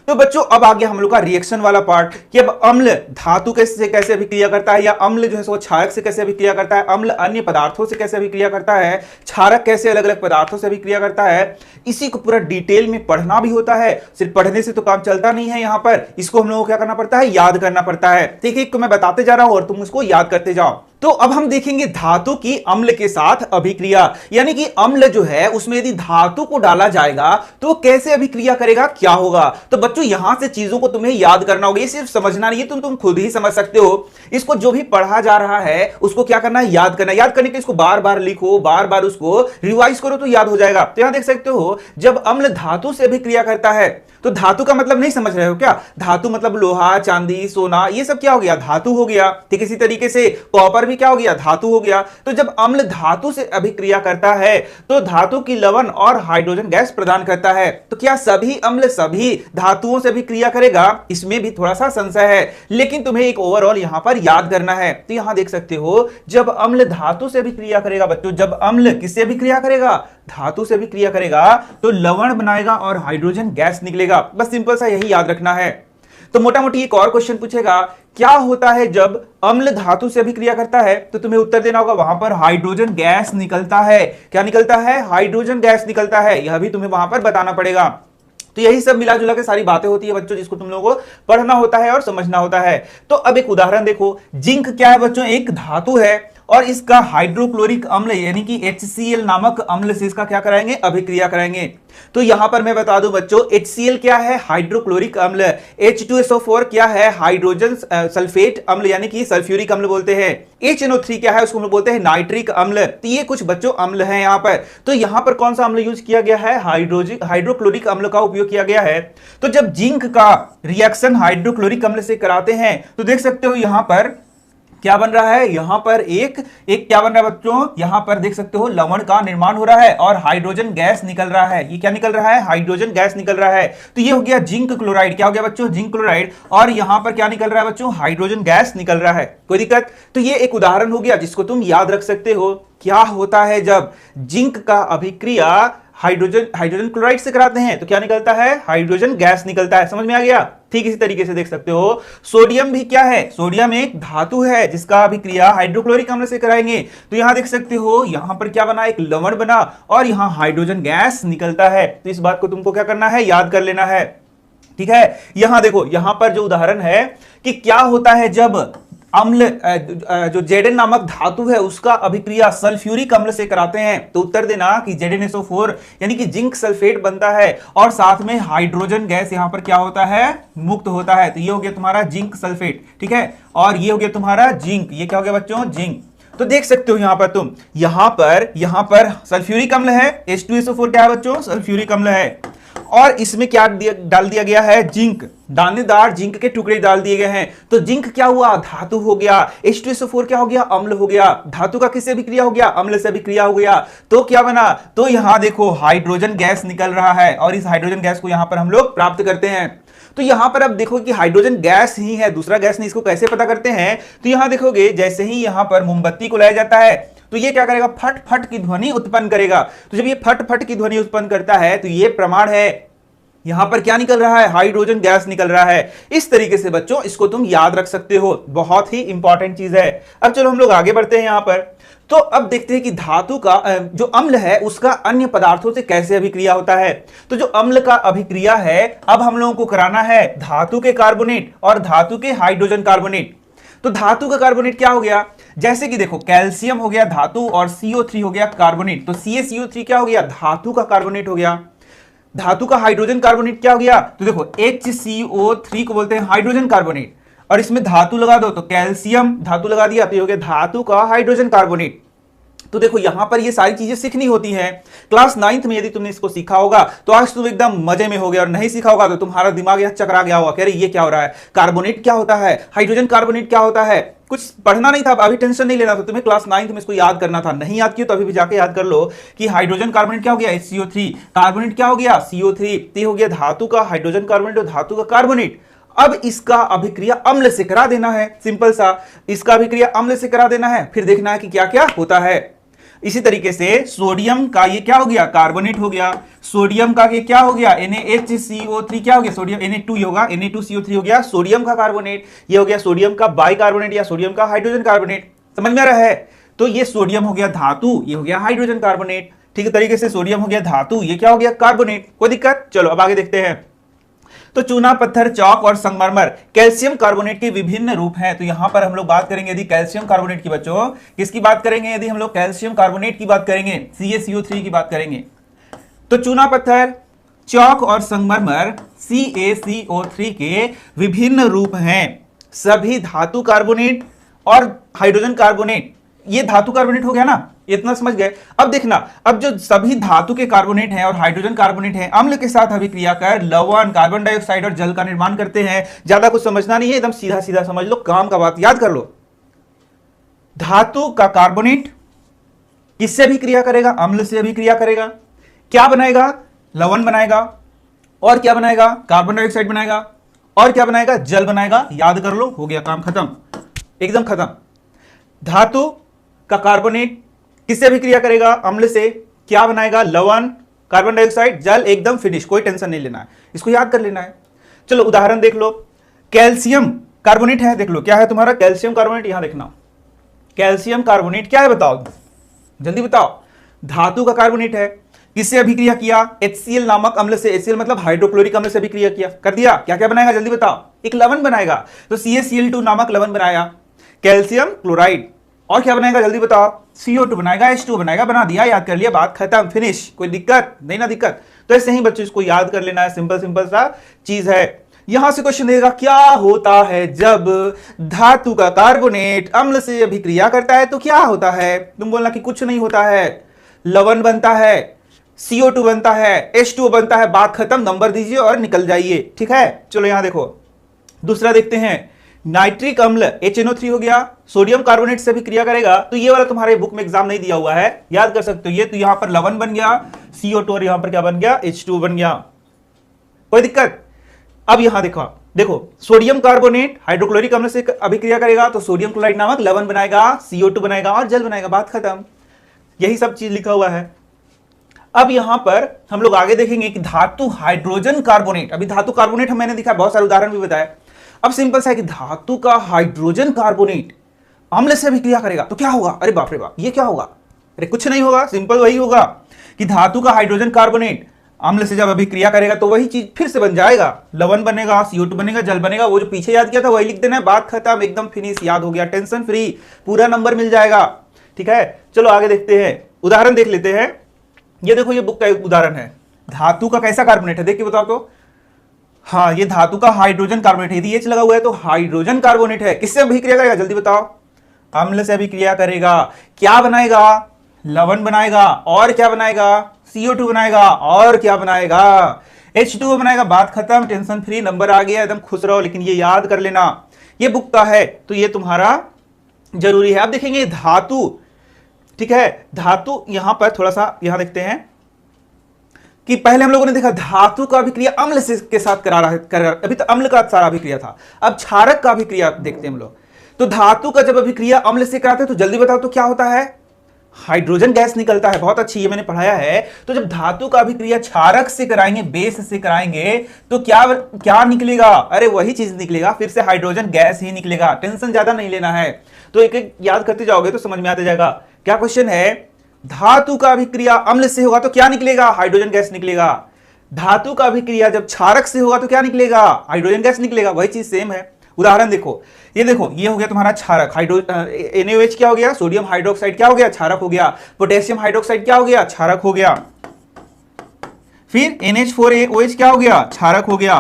तो बच्चों अब आ गया हम लोग का रिएक्शन वाला पार्ट कि अब अम्ल धातु कैसे कैसे अभिक्रिया करता है, या अम्ल जो है सो क्षारक से कैसे अभिक्रिया करता है, अम्ल अन्य पदार्थों से कैसे अभिक्रिया करता है, क्षारक कैसे अलग अलग पदार्थों से अभिक्रिया करता है। इसी को पूरा डिटेल में पढ़ना भी होता है। सिर्फ पढ़ने से तो काम चलता नहीं है, यहां पर इसको हम लोगों को क्या करना पड़ता है, याद करना पड़ता है। ठीक है, मैं बताते जा रहा हूं और तुम उसको याद करते जाओ। तो अब हम देखेंगे धातु की अम्ल के साथ अभिक्रिया, यानी कि अम्ल जो है उसमें यदि धातु को डाला जाएगा तो कैसे अभिक्रिया करेगा, क्या होगा। तो बच्चों यहां से चीजों को तुम्हें याद करना होगा, ये सिर्फ समझना नहीं है, तुम खुद ही समझ सकते हो। इसको जो भी पढ़ा जा रहा है उसको क्या करना है, याद करना। याद करने के इसको बार बार लिखो, बार बार उसको रिवाइज करो तो याद हो जाएगा। तो यहां देख सकते हो जब अम्ल धातु से अभिक्रिया करता है, तो धातु का मतलब नहीं समझ रहे हो क्या? धातु मतलब लोहा, चांदी, सोना, ये सब क्या हो गया, धातु हो गया। ठीक इसी तरीके से कॉपर भी क्या हो गया, धातु हो गया। तो जब अम्ल धातु से अभिक्रिया करता है तो धातु की लवण और हाइड्रोजन गैस प्रदान करता है। तो क्या सभी अम्ल सभी धातुओं से अभिक्रिया करेगा, इसमें भी थोड़ा सा संशय है, लेकिन तुम्हें एक ओवरऑल यहां पर याद करना है। तो यहां देख सकते हो जब अम्ल धातु से अभिक्रिया करेगा बच्चों, जब अम्ल किससे अभिक्रिया करेगा, धातु से अभिक्रिया करेगा, तो लवण बनाएगा और हाइड्रोजन गैस निकलेगा। बस सिंपल सा यही याद रखना है। तो मोटा मोटी एक और क्वेश्चन पूछेगा, क्या होता है जब अम्ल धातु से अभिक्रिया करता है, तो तुम्हें उत्तर देना होगा वहां पर हाइड्रोजन गैस निकलता है। क्या निकलता है, हाइड्रोजन गैस निकलता है, यह भी तुम्हें वहां पर बताना पड़ेगा। तो यही सब मिला जुला के सारी बातें होती है बच्चों, जिसको तुम लोगों को पढ़ना होता है और समझना होता है। तो अब एक उदाहरण देखो, जिंक क्या है बच्चों, एक धातु है और इसका हाइड्रोक्लोरिक अम्ल यानी कि HCl नामक अम्ल से इसका क्या कराएंगे, अभिक्रिया कराएंगे। तो यहां पर मैं बता दूं बच्चों, HCl क्या है, हाइड्रोक्लोरिक अम्ल। H2SO4 क्या है, हाइड्रोजन सल्फेट अम्ल यानी कि सल्फ्यूरिक अम्ल बोलते हैं। HNO3 क्या है, उसको हम बोलते हैं नाइट्रिक अम्ल। तो ये कुछ बच्चों अम्ल हैं यहां पर। तो यहां पर कौन सा अम्ल यूज किया गया है, हाइड्रोक्लोरिक अम्ल का उपयोग किया गया है। तो जब जिंक का रिएक्शन हाइड्रोक्लोरिक अम्ल से कराते हैं तो देख सकते हो यहां पर क्या बन रहा है, यहां पर एक क्या बन रहा है बच्चों, यहां पर देख सकते हो लवण का निर्माण हो रहा है और हाइड्रोजन गैस निकल रहा है। ये क्या निकल रहा है, हाइड्रोजन गैस निकल रहा है। तो ये हो गया जिंक क्लोराइड, क्या हो गया बच्चों, जिंक क्लोराइड। और यहां पर क्या निकल रहा है बच्चों, हाइड्रोजन गैस निकल रहा है। कोई दिक्कत? तो ये एक उदाहरण हो गया जिसको तुम याद रख सकते हो। क्या होता है जब जिंक का अभिक्रिया हाइड्रोजन क्लोराइड से कराते हैं तो क्या निकलता है, हाइड्रोजन गैस निकलता है। समझ में आ गया? ठीक इसी तरीके से देख सकते हो सोडियम भी क्या है, सोडियम एक धातु है जिसका अभिक्रिया हाइड्रोक्लोरिक अम्ल से कराएंगे। तो यहां देख सकते हो यहां पर क्या बना, एक लवण बना और यहां हाइड्रोजन गैस निकलता है। तो इस बात को तुमको क्या करना है, याद कर लेना है। ठीक है, यहां देखो यहां पर जो उदाहरण है कि क्या होता है जब अम्ल जो जेडन नामक धातु है उसका अभिक्रिया सल्फ्यूरिक अम्ल से कराते हैं। तो उत्तर देना कि ZnSO4 यानी कि जिंक सल्फेट बनता है और साथ में हाइड्रोजन गैस यहां पर क्या होता है, मुक्त होता है। तो ये हो गया तुम्हारा जिंक सल्फेट। ठीक है, और ये हो गया तुम्हारा जिंक। ये क्या हो गया बच्चों, जिंक। तो देख सकते हो यहां पर तुम, यहां पर सल्फ्यूरिक अम्ल है, H2SO4 क्या है बच्चों, सल्फ्यूरिक अम्ल है। और इसमें क्या डाल दिया गया है, जिंक, दानेदार जिंक के टुकड़े डाल दिए गए हैं। तो जिंक क्या हुआ, धातु हो गया। H2SO4 क्या हो गया, अम्ल हो गया। धातु का किससे अभिक्रिया हो गया, अम्ल से अभिक्रिया हो गया। तो क्या बना, तो यहां देखो हाइड्रोजन गैस निकल रहा है और इस हाइड्रोजन गैस को यहां पर हम लोग प्राप्त करते हैं। तो यहां पर अब देखो कि हाइड्रोजन गैस ही है, दूसरा गैस नहीं। इसको कैसे पता करते हैं, तो यहां देखोगे जैसे ही यहां पर मोमबत्ती को लाया जाता है तो ये क्या करेगा, फट फट की ध्वनि उत्पन्न करेगा। तो जब ये फट फट की ध्वनि उत्पन्न करता है तो ये प्रमाण है, यहां पर क्या निकल रहा है, हाइड्रोजन गैस निकल रहा है। इस तरीके से बच्चों इसको तुम याद रख सकते हो, बहुत ही इंपॉर्टेंट चीज है। अब चलो हम लोग आगे बढ़ते हैं यहां पर। तो अब देखते हैं कि धातु का जो अम्ल है उसका अन्य पदार्थों से कैसे अभिक्रिया होता है। तो जो अम्ल का अभिक्रिया है अब हम लोगों को कराना है धातु के कार्बोनेट और धातु के हाइड्रोजन कार्बोनेट। तो धातु का कार्बोनेट क्या हो गया, जैसे कि देखो कैल्शियम हो गया धातु और CO3 हो गया कार्बोनेट। तो CaCO3 क्या हो गया, धातु का कार्बोनेट हो गया। धातु का हाइड्रोजन कार्बोनेट क्या हो गया, तो देखो HCO3 को बोलते हैं हाइड्रोजन कार्बोनेट और इसमें धातु लगा दो तो कैल्शियम धातु लगा दिया तो ये हो गया धातु का हाइड्रोजन कार्बोनेट। तो देखो यहां पर ये सारी चीजें सीखनी होती हैं। क्लास 9th में यदि तुमने इसको सीखा होगा तो आज तुम एकदम मजे में हो गया, और नहीं सीखा होगा तो तुम्हारा दिमाग यहां चकरा गया होगा, कह रहे ये क्या हो रहा है, कार्बोनेट क्या होता है, हाइड्रोजन कार्बोनेट क्या होता है। कुछ पढ़ना नहीं था, अभी टेंशन नहीं लेना था, तुम्हें क्लास 9th में इसको याद करना था। नहीं याद किया तो अभी भी जाके याद कर लो कि हाइड्रोजन कार्बोनेट क्या हो गया, HCO3, कार्बोनेट क्या हो गया, CO3। तो हो गया धातु का हाइड्रोजन कार्बोनेट और धातु का कार्बोनेट। अब इसका अभिक्रिया अम्ल से करा देना है, सिंपल सा, इसका अभिक्रिया अम्ल से करा देना है, फिर देखना है कि क्या क्या होता है। इसी तरीके से सोडियम का ये क्या हो गया, कार्बोनेट हो गया। सोडियम का ये क्या हो गया, NaHCO3 क्या हो गया, सोडियम Na2 होगा, Na2CO3 हो गया सोडियम का कार्बोनेट। ये हो गया सोडियम का बाइकार्बोनेट या सोडियम का हाइड्रोजन कार्बोनेट। समझ में आ रहा है? तो ये सोडियम हो गया धातु, ये हो गया हाइड्रोजन कार्बोनेट। ठीक तरीके से सोडियम हो गया धातु, ये क्या हो गया, कार्बोनेट। कोई दिक्कत? चलो अब आगे देखते हैं। तो चूना पत्थर, चौक और संगमरमर कैल्शियम कार्बोनेट के विभिन्न रूप हैं। तो यहां पर हम लोग बात करेंगे यदि कैल्शियम कार्बोनेट की, बच्चों किसकी बात करेंगे, यदि हम लोग कैल्शियम कार्बोनेट की बात करेंगे, CaCO3 की बात करेंगे। तो चूना पत्थर, चौक और संगमरमर CaCO3 के विभिन्न रूप हैं। सभी धातु कार्बोनेट और हाइड्रोजन कार्बोनेट, ये धातु कार्बोनेट हो गया ना, इतना समझ गए। अब देखना, अब जो सभी धातु के कार्बोनेट हैं और हाइड्रोजन कार्बोनेट हैं अम्ल के साथ अभिक्रिया कर लवण, कार्बन डाइऑक्साइड और जल का निर्माण करते हैं। ज्यादा कुछ समझना नहीं है, एकदम सीधा सीधा समझ लो, काम का बात याद कर लो। धातु का कार्बोनेट किससे अभिक्रिया करेगा, अम्ल से अभिक्रिया करेगा। क्या बनाएगा, लवण बनाएगा, और क्या बनाएगा, कार्बन डाइऑक्साइड बनाएगा, और क्या बनाएगा, जल बनाएगा। याद कर लो, हो गया काम खत्म, एकदम खत्म। धातु का कार्बोनेट किससे अभिक्रिया करेगा, अम्ल से। क्या बनाएगा, लवण, कार्बन डाइऑक्साइड, जल, एकदम फिनिश, कोई टेंशन नहीं लेना है, इसको याद कर लेना है। चलो उदाहरण देख लो, कैल्शियम कार्बोनेट है, देख लो क्या है तुम्हारा कैल्शियम कार्बोनेट। यहां देखना कैल्शियम कार्बोनेट क्या है, बताओ जल्दी बताओ। धातु का कार्बोनेट है, किससे अभिक्रिया किया, HCl नामक अम्ल से। HCl मतलब हाइड्रोक्लोरिक अम्ल से अभिक्रिया किया, कर दिया। क्या क्या बनाएगा जल्दी बताओ, एक लवण बनाएगा, तो CaCl2 नामक लवण बनाया। कैल्शियम क्लोराइड, और क्या बनाएगा जल्दी बताओ, CO2 बनाएगा, H2 बनाएगा, बना दिया, याद कर लिया, बात खत्म, फिनिश। कोई दिक्कत नहीं ना, दिक्कत तो ऐसे ही बच्चों इसको याद कर लेना है, सिंपल सिंपल सा चीज है। यहां से क्वेश्चन देगा क्या होता है जब धातु का कार्बोनेट अम्ल से अभिक्रिया करता है, तो क्या होता है, तुम बोलना कि कुछ नहीं होता है, लवण बनता है, CO2 बनता है, H2O बनता है, बात खत्म, नंबर दीजिए और निकल जाइए, ठीक है। चलो यहां देखो दूसरा देखते हैं, नाइट्रिक अम्ल HNO3 हो गया, सोडियम कार्बोनेट से भी क्रिया करेगा, तो ये वाला तुम्हारे बुक में एग्जाम नहीं दिया हुआ है, याद कर सकते हो। ये तो यहां पर लवण बन गया CO2 और यहां पर क्या बन गया, H2O बन गया, कोई दिक्कत। अब यहां देखो देखो सोडियम कार्बोनेट हाइड्रोक्लोरिक अम्ल से अभिक्रिया करेगा तो सोडियम क्लोराइड नामक लवण बनाएगा, CO2 बनाएगा और जल बनाएगा, बात खत्म। यही सब चीज लिखा हुआ है। अब यहां पर हम लोग आगे देखेंगे कि धातु हाइड्रोजन कार्बोनेट, अभी धातु कार्बोनेट हम मैंने दिखा, बहुत सारे उदाहरण भी बताए। अब सिंपल सा है कि धातु का हाइड्रोजन कार्बोनेट अम्ल से अभिक्रिया करेगा तो क्या होगा, अरे बाप रे बाप, ये क्या होगा, अरे कुछ नहीं होगा, सिंपल वही होगा कि धातु का हाइड्रोजन कार्बोनेट अम्ल से जब अभिक्रिया करेगा तो वही चीज फिर से बन जाएगा, लवण बनेगा, CO2 बनेगा, जल बनेगा, वो जो पीछे याद किया था वही लिख देना है, बात खत्म, एकदम फिनिश, याद हो गया, टेंशन फ्री, पूरा नंबर मिल जाएगा, ठीक है। चलो आगे देखते हैं, उदाहरण देख लेते हैं। ये देखो ये बुक का एक उदाहरण है, धातु का कैसा कार्बोनेट है, देख के बताओ तो। हाँ ये धातु का हाइड्रोजन कार्बोनेट है, यदि H लगा हुआ है तो हाइड्रोजन कार्बोनेट है, किससे अभिक्रिया करेगा जल्दी बताओ, अम्ल से अभिक्रिया करेगा, क्या बनाएगा, लवण बनाएगा, और क्या बनाएगा, CO2 बनाएगा, और क्या बनाएगा, H2O बनाएगा, बात खत्म, टेंशन फ्री, नंबर आ गया, एकदम खुश रहो। लेकिन ये याद कर लेना, ये बुक का है तो ये तुम्हारा जरूरी है। अब देखेंगे धातु, ठीक है, धातु यहां पर थोड़ा सा यहां देखते हैं कि पहले हम लोगों ने देखा धातु का अभिक्रिया अम्ल से के साथ करा रहा, अभी तो अम्ल का सारा अभिक्रिया था, अब क्षारक का अभिक्रिया देखते हैं हम लोग। तो धातु का जब अभिक्रिया अम्ल से कराते हैं तो जल्दी बताओ तो क्या होता है, हाइड्रोजन गैस निकलता है, बहुत अच्छी, ये मैंने पढ़ाया है। तो जब धातु का अभिक्रिया क्षारक से कराएंगे, बेस से कराएंगे, तो क्या क्या निकलेगा, अरे वही चीज निकलेगा, फिर से हाइड्रोजन गैस ही निकलेगा, टेंशन ज्यादा नहीं लेना है। तो एक एक याद करते जाओगे तो समझ में आता जाएगा। क्या क्वेश्चन है, धातु का अभिक्रिया अम्ल से होगा तो क्या निकलेगा, हाइड्रोजन गैस निकलेगा। धातु का अभिक्रिया जब क्षारक से होगा तो क्या निकलेगा, हाइड्रोजन गैस निकलेगा, वही चीज सेम है। उदाहरण देखो, ये देखो ये हो गया तुम्हारा क्षारक, NaOH क्या हो गया, सोडियम हाइड्रोक्साइड क्या हो गया, क्षारक हो गया, पोटेशियम हाइड्रोक्साइड क्या हो गया, क्षारक हो गया, फिर NH4OH क्या हो गया, क्षारक हो गया,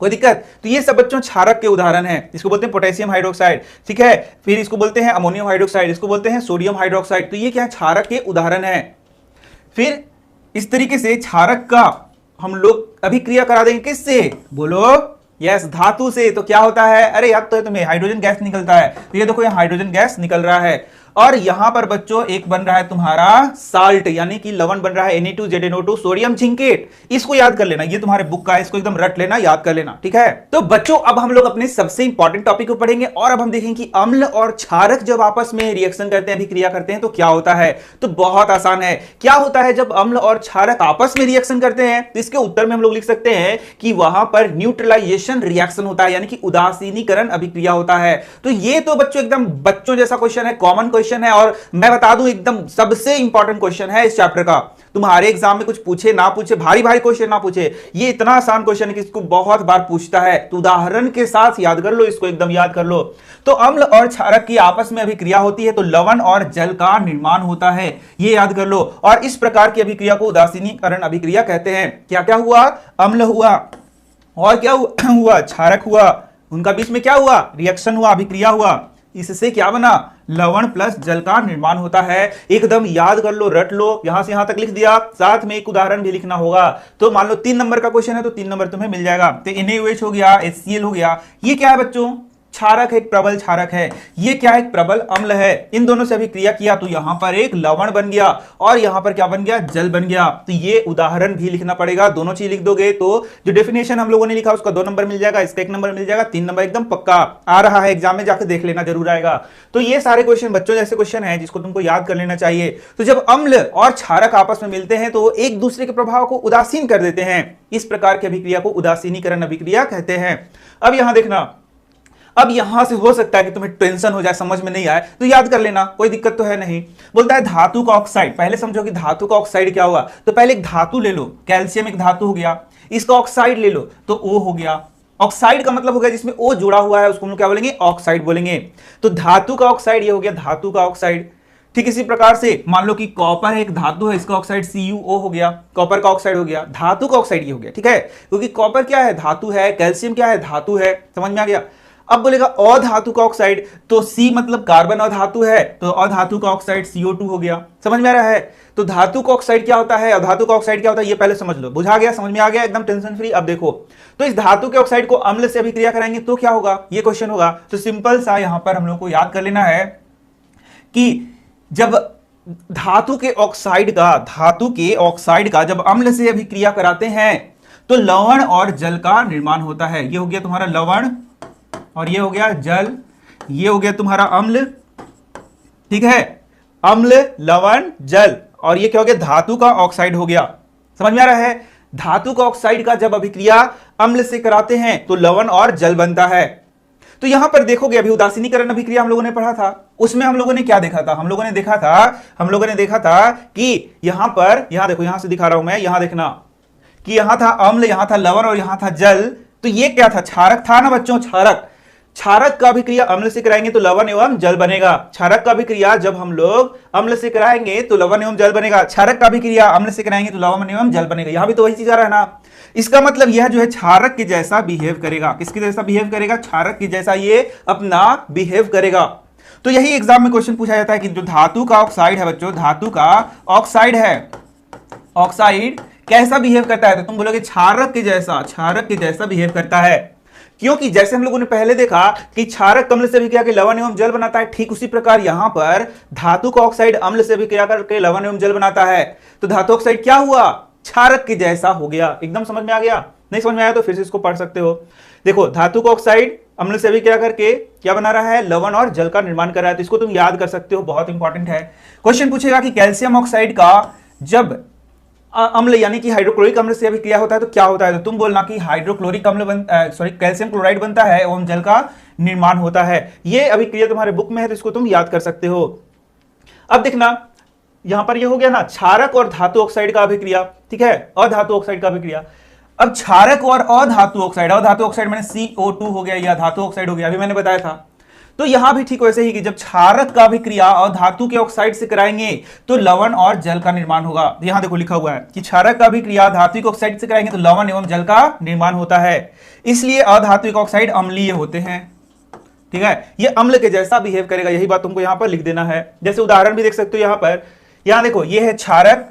कोई दिक्कत। तो ये सब बच्चों क्षारक के उदाहरण हैं, इसको बोलते हैं पोटेशियम हाइड्रोक्साइड, ठीक है, फिर इसको बोलते हैं अमोनियम हाइड्रोक्साइड, इसको बोलते हैं सोडियम हाइड्रोक्साइड। तो ये क्या है, क्षारक के उदाहरण है। फिर इस तरीके से क्षारक का हम लोग अभिक्रिया करा देंगे, किससे बोलो, यस धातु से। तो क्या होता है, अरे याद तो है तुम्हें, हाइड्रोजन गैस निकलता है, तो ये देखो यहाँ हाइड्रोजन गैस निकल रहा है। और यहां पर बच्चों एक बन रहा है तुम्हारा साल्ट, यानी कि लवण बन रहा है Na2ZNO2 सोडियम जिंकेट, इसको याद कर लेना, ये तुम्हारे बुक का है, इसको एकदम रट लेना, याद कर लेना, ठीक है। तो बच्चों अब हम लोग अपने सबसे इंपॉर्टेंट टॉपिक को पढ़ेंगे और अब हम देखेंगे कि अम्ल और क्षारक जब आपस में रिएक्शन करते हैं, अभिक्रिया करते हैं तो क्या होता है। तो बहुत आसान है, क्या होता है जब अम्ल और क्षारक आपस में रिएक्शन करते हैं, तो इसके उत्तर में हम लोग लिख सकते हैं कि वहां पर न्यूट्रलाइजेशन रिएक्शन होता है, यानी कि उदासीनीकरण अभिक्रिया होता है। तो ये तो बच्चों एकदम बच्चों जैसा क्वेश्चन है, कॉमन क्वेश्चन है, और मैं बता दूं एकदम सबसे इंपॉर्टेंट क्वेश्चन है इस चैप्टर का। तुम्हारे एग्जाम में कुछ पूछे ना पूछे, भारी भारी क्वेश्चन ना पूछे, ये इतना आसान क्वेश्चन है कि इसको बहुत बार पूछता है, तो उदाहरण के साथ याद कर लो, इसको एकदम याद कर लो। तो अम्ल और क्षारक की आपस में अभिक्रिया होती है तो लवण और जल का निर्माण होता है, ये याद कर लो। और इस प्रकार की अभिक्रिया को उदासीनीकरण अभिक्रिया कहते हैं। क्या क्या हुआ, अम्ल हुआ और क्या हुआ, क्षारक हुआ, उनका बीच में क्या हुआ, रिएक्शन हुआ, अभिक्रिया हुआ, इससे क्या बना, लवण प्लस जल का निर्माण होता है। एकदम याद कर लो, रट लो, यहां से यहां तक लिख दिया, साथ में एक उदाहरण भी लिखना होगा। तो मान लो 3 नंबर का क्वेश्चन है तो 3 नंबर तुम्हें मिल जाएगा। तो NaOH हो गया, HCl हो गया, ये क्या है बच्चों, क्षारक है, एक प्रबल क्षारक है। ये क्या है, एक प्रबल अम्ल है। इन दोनों से अभिक्रिया किया तो यहां पर एक लवण बन गया और यहां पर क्या बन गया, जल बन गया। तो ये उदाहरण भी लिखना पड़ेगा, दोनों चीज लिख दोगे तो जो डेफिनेशन हम लोगों ने लिखा उसका 2 नंबर मिल जाएगा, इसका 1 नंबर मिल जाएगा, 3 नंबर एकदम पक्का आ रहा है, एग्जाम में जाकर देख लेना, जरूर आएगा। तो ये सारे क्वेश्चन बच्चों जैसे क्वेश्चन है जिसको तुमको याद कर लेना चाहिए। तो जब अम्ल और क्षारक आपस में मिलते हैं तो एक दूसरे के प्रभाव को उदासीन कर देते हैं, इस प्रकार की अभिक्रिया को उदासीनीकरण अभिक्रिया कहते हैं। अब यहां देखना, अब यहां से हो सकता है कि तुम्हें टेंशन हो जाए, समझ में नहीं आए, तो याद कर लेना, कोई दिक्कत तो है नहीं। बोलता है धातु का ऑक्साइड, पहले समझो कि धातु का ऑक्साइड क्या हुआ। तो पहले एक धातु ले लो, कैल्शियम एक धातु हो गया, इसका ऑक्साइड ले लो तो O हो गया, ऑक्साइड का मतलब हो गया जिसमें ओ जुड़ा हुआ है, उसको हम लोग क्या बोलेंगे, ऑक्साइड बोलेंगे। तो धातु का ऑक्साइड ये हो गया धातु का ऑक्साइड। ठीक इसी प्रकार से मान लो कि कॉपर एक धातु है, इसका ऑक्साइड CuO हो गया, कॉपर का ऑक्साइड हो गया, धातु का ऑक्साइड ये हो गया। ठीक है, क्योंकि कॉपर क्या है, धातु है, कैल्शियम क्या है, धातु है, समझ में आ गया। अब बोलेगा अधातु का ऑक्साइड, तो C मतलब कार्बन अधातु है, तो अधातु का ऑक्साइड CO2 हो गया, समझ में आ रहा है। तो धातु का ऑक्साइड क्या होता है, अधातु का ऑक्साइड क्या होता है, ये पहले समझ लो, बुझा गया, समझ में आ गया, एकदम टेंशन फ्री। अब देखो, तो इस धातु के ऑक्साइड को अम्ल से अभिक्रिया कराएंगे तो क्या होगा, ये क्वेश्चन होगा। तो सिंपल सा यहां पर हम लोग को याद कर लेना है कि जब धातु के ऑक्साइड का जब अम्ल से अभिक्रिया कराते हैं तो लवण और जल का निर्माण होता है। ये हो गया तुम्हारा लवण और ये हो गया जल, ये हो गया तुम्हारा अम्ल। ठीक है, अम्ल, लवण, जल, और ये क्या हो गया, धातु का ऑक्साइड हो गया। समझ में आ रहा है। धातु का ऑक्साइड का जब अभिक्रिया अम्ल से कराते हैं तो लवण और जल बनता है। तो यहां पर देखोगे, अभी उदासीनीकरण अभिक्रिया हम लोगों ने पढ़ा था, उसमें हम लोगों ने क्या देखा था, हम लोगों ने देखा था कि यहां पर, यहां देखो, यहां से दिखा रहा हूं मैं, यहां देखना कि यहां था अम्ल, यहां था लवण और यहां था जल। तो ये क्या था, क्षारक था ना बच्चों, क्षारक का अभिक्रिया अम्ल से कराएंगे तो लवण एवं जल बनेगा। क्षारक का अभिक्रिया जब हम लोग अम्ल से कराएंगे तो लवण एवं जल बनेगा, क्षारक का अभिक्रिया अम्ल से कराएंगे तो लवण एवं जल बनेगा। यहां भी तो वही चीज आ रहा है ना। इसका मतलब यह जो है क्षारक के जैसा बिहेव करेगा। किसके जैसा बिहेव करेगा, क्षारक के जैसा ये अपना बिहेव करेगा। तो यही एग्जाम में क्वेश्चन पूछा जाता है कि जो धातु का ऑक्साइड है बच्चों, धातु का ऑक्साइड है, ऑक्साइड कैसा बिहेव करता है, तो तुम बोलोगे क्षारक के जैसा बिहेव करता है। क्योंकि जैसे हम लोगों ने पहले देखा कि क्षारक अम्ल से अभिक्रिया के लवण एवं जल बनाता है, ठीक उसी प्रकार यहां पर धातु का ऑक्साइड अम्ल से अभिक्रिया करके लवण एवं जल बनाता है। तो धातु ऑक्साइड क्या हुआ, क्षारक के जैसा हो गया। एकदम समझ में आ गया, नहीं समझ में आया तो फिर से इसको पढ़ सकते हो। देखो, धातु का ऑक्साइड अम्ल से अभिक्रिया करके क्या बना रहा है, लवण और जल का निर्माण कर रहा है। तो इसको तुम याद कर सकते हो, बहुत इंपॉर्टेंट है। क्वेश्चन पूछेगा कि कैल्शियम ऑक्साइड का जब अम्ल यानी कि हाइड्रोक्लोरिक अम्ल से अभिक्रिया होता है तो क्या होता है, तो तुम बोलना कि हाइड्रोक्लोरिक अम्ल कैल्शियम क्लोराइड बनता है एवं जल का निर्माण होता है। ये अभिक्रिया तुम्हारे बुक में है तो इसको तुम याद कर सकते हो। अब देखना, यहां पर ये हो गया ना क्षारक और धातु ऑक्साइड का अभिक्रिया, ठीक है, अधातु ऑक्साइड का अभिक्रिया। अब क्षारक और अधातु ऑक्साइड मैंने CO2 हो गया या धातु ऑक्साइड हो गया, अभी मैंने बताया था। तो यहां भी ठीक वैसे ही कि जब क्षारक का अभिक्रिया और धातु के ऑक्साइड से कराएंगे तो लवण और जल का निर्माण होगा। यहां देखो लिखा हुआ है कि क्षारक का अभिक्रिया धातु के ऑक्साइड से कराएंगे तो लवण एवं जल का निर्माण होता है, इसलिए अधात्विक ऑक्साइड अम्लीय होते हैं। ठीक है, ये अम्ल के जैसा बिहेव करेगा, यही बात तुमको यहां पर लिख देना है। जैसे उदाहरण भी देख सकते हो यहां पर, यहां देखो ये है क्षारक,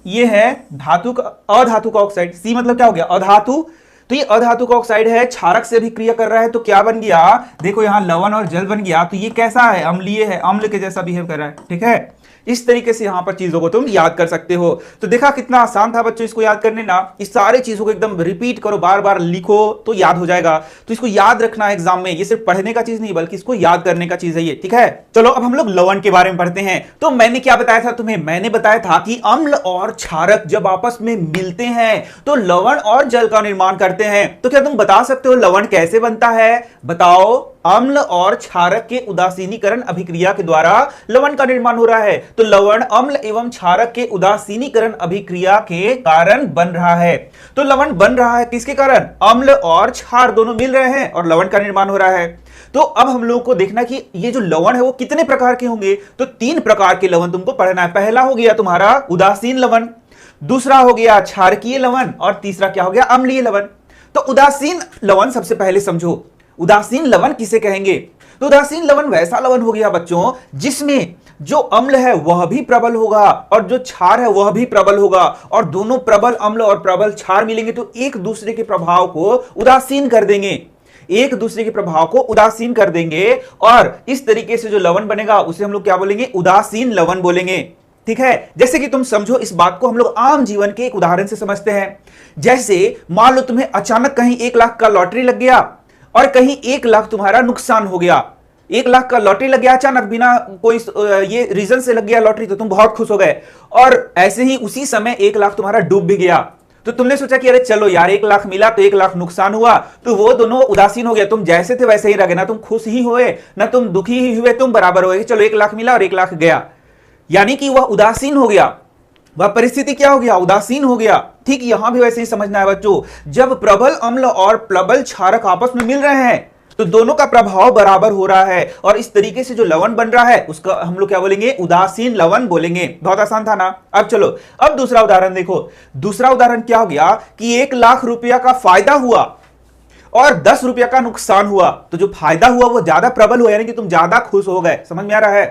ये है धातु का अधातु का ऑक्साइड, सी मतलब क्या हो गया, अधातु। तो ये अधातु का ऑक्साइड है, क्षारक से भी क्रिया कर रहा है तो क्या बन गया, देखो यहां लवण और जल बन गया। तो ये कैसा है, अम्लीय है, अम्ल के जैसा बिहेव कर रहा है। ठीक है, इस तरीके से यहां पर चीजों को तुम याद कर सकते हो। तो देखा कितना आसान था बच्चों इसको याद करने ना। इस सारे चीजों को एकदम रिपीट करो, बार बार लिखो तो याद हो जाएगा। तो इसको याद रखना एग्जाम में, ये सिर्फ पढ़ने का चीज नहीं बल्कि इसको याद करने का चीज है ये। ठीक है, चलो अब हम लोग लवण के बारे में पढ़ते हैं। तो मैंने क्या बताया था तुम्हें, मैंने बताया था कि अम्ल और क्षारक जब आपस में मिलते हैं तो लवण और जल का निर्माण करते हैं। तो क्या तुम बता सकते हो लवण कैसे बनता है, बताओ। अम्ल और क्षारक के उदासीनीकरण अभिक्रिया के द्वारा लवण का निर्माण हो रहा है। तो लवण अम्ल एवं क्षारक के उदासीनीकरण अभिक्रिया के कारण बन रहा है। तो लवण बन रहा है किसके कारण, अम्ल और क्षार दोनों मिल रहे हैं और लवण का निर्माण हो रहा है। तो अब हम लोगों को देखना कि ये जो लवण है वो कितने प्रकार के होंगे। तो 3 प्रकार के लवण तुमको पढ़ना है। पहला हो गया तुम्हारा उदासीन लवण, दूसरा हो गया क्षारकीय लवण और तीसरा क्या हो गया, अम्लीय लवण। तो उदासीन लवण सबसे पहले समझो, उदासीन लवण किसे कहेंगे। तो उदासीन लवण वैसा लवण हो गया बच्चों जिसमें जो अम्ल है वह भी प्रबल होगा और जो क्षार है वह भी प्रबल होगा, और दोनों प्रबल अम्ल और प्रबल क्षार मिलेंगे तो एक दूसरे के प्रभाव को उदासीन कर देंगे, एक दूसरे के प्रभाव को उदासीन कर देंगे। और इस तरीके से जो लवण बनेगा उसे हम लोग क्या बोलेंगे, उदासीन लवण बोलेंगे। ठीक है, जैसे कि तुम समझो इस बात को हम लोग आम जीवन के एक उदाहरण से समझते हैं। जैसे मान लो तुम्हें अचानक कहीं 1 लाख का लॉटरी लग गया और कहीं 1 लाख तुम्हारा नुकसान हो गया। 1 लाख का लॉटरी लग गया अचानक, बिना कोई ये रीजन से लग गया लॉटरी, तो तुम बहुत खुश हो गए। और ऐसे ही उसी समय 1 लाख तुम्हारा डूब भी गया। तो तुमने सोचा कि अरे चलो यार 1 लाख मिला तो 1 लाख नुकसान हुआ, तो वो दोनों उदासीन हो गया। तुम जैसे थे वैसे ही रह गए, ना तुम खुश ही हुए ना तुम दुखी ही हुए, तुम बराबर हो गए। चलो 1 लाख मिला और 1 लाख गया, यानी कि वह उदासीन हो गया। वह परिस्थिति क्या हो गया, उदासीन हो गया। ठीक यहां भी वैसे ही समझना है बच्चों, जब प्रबल अम्ल और प्रबल क्षारक आपस में मिल रहे हैं तो दोनों का प्रभाव बराबर हो रहा है और इस तरीके से जो लवण बन रहा है उसका हम लोग क्या बोलेंगे, उदासीन लवण बोलेंगे। बहुत आसान था ना। अब चलो अब दूसरा उदाहरण देखो। दूसरा उदाहरण क्या हो गया कि 1,00,000 रुपया का फायदा हुआ और 10 रुपया का नुकसान हुआ। तो जो फायदा हुआ वो ज्यादा प्रबल हुआ, यानी कि तुम ज्यादा खुश हो गए। समझ में आ रहा है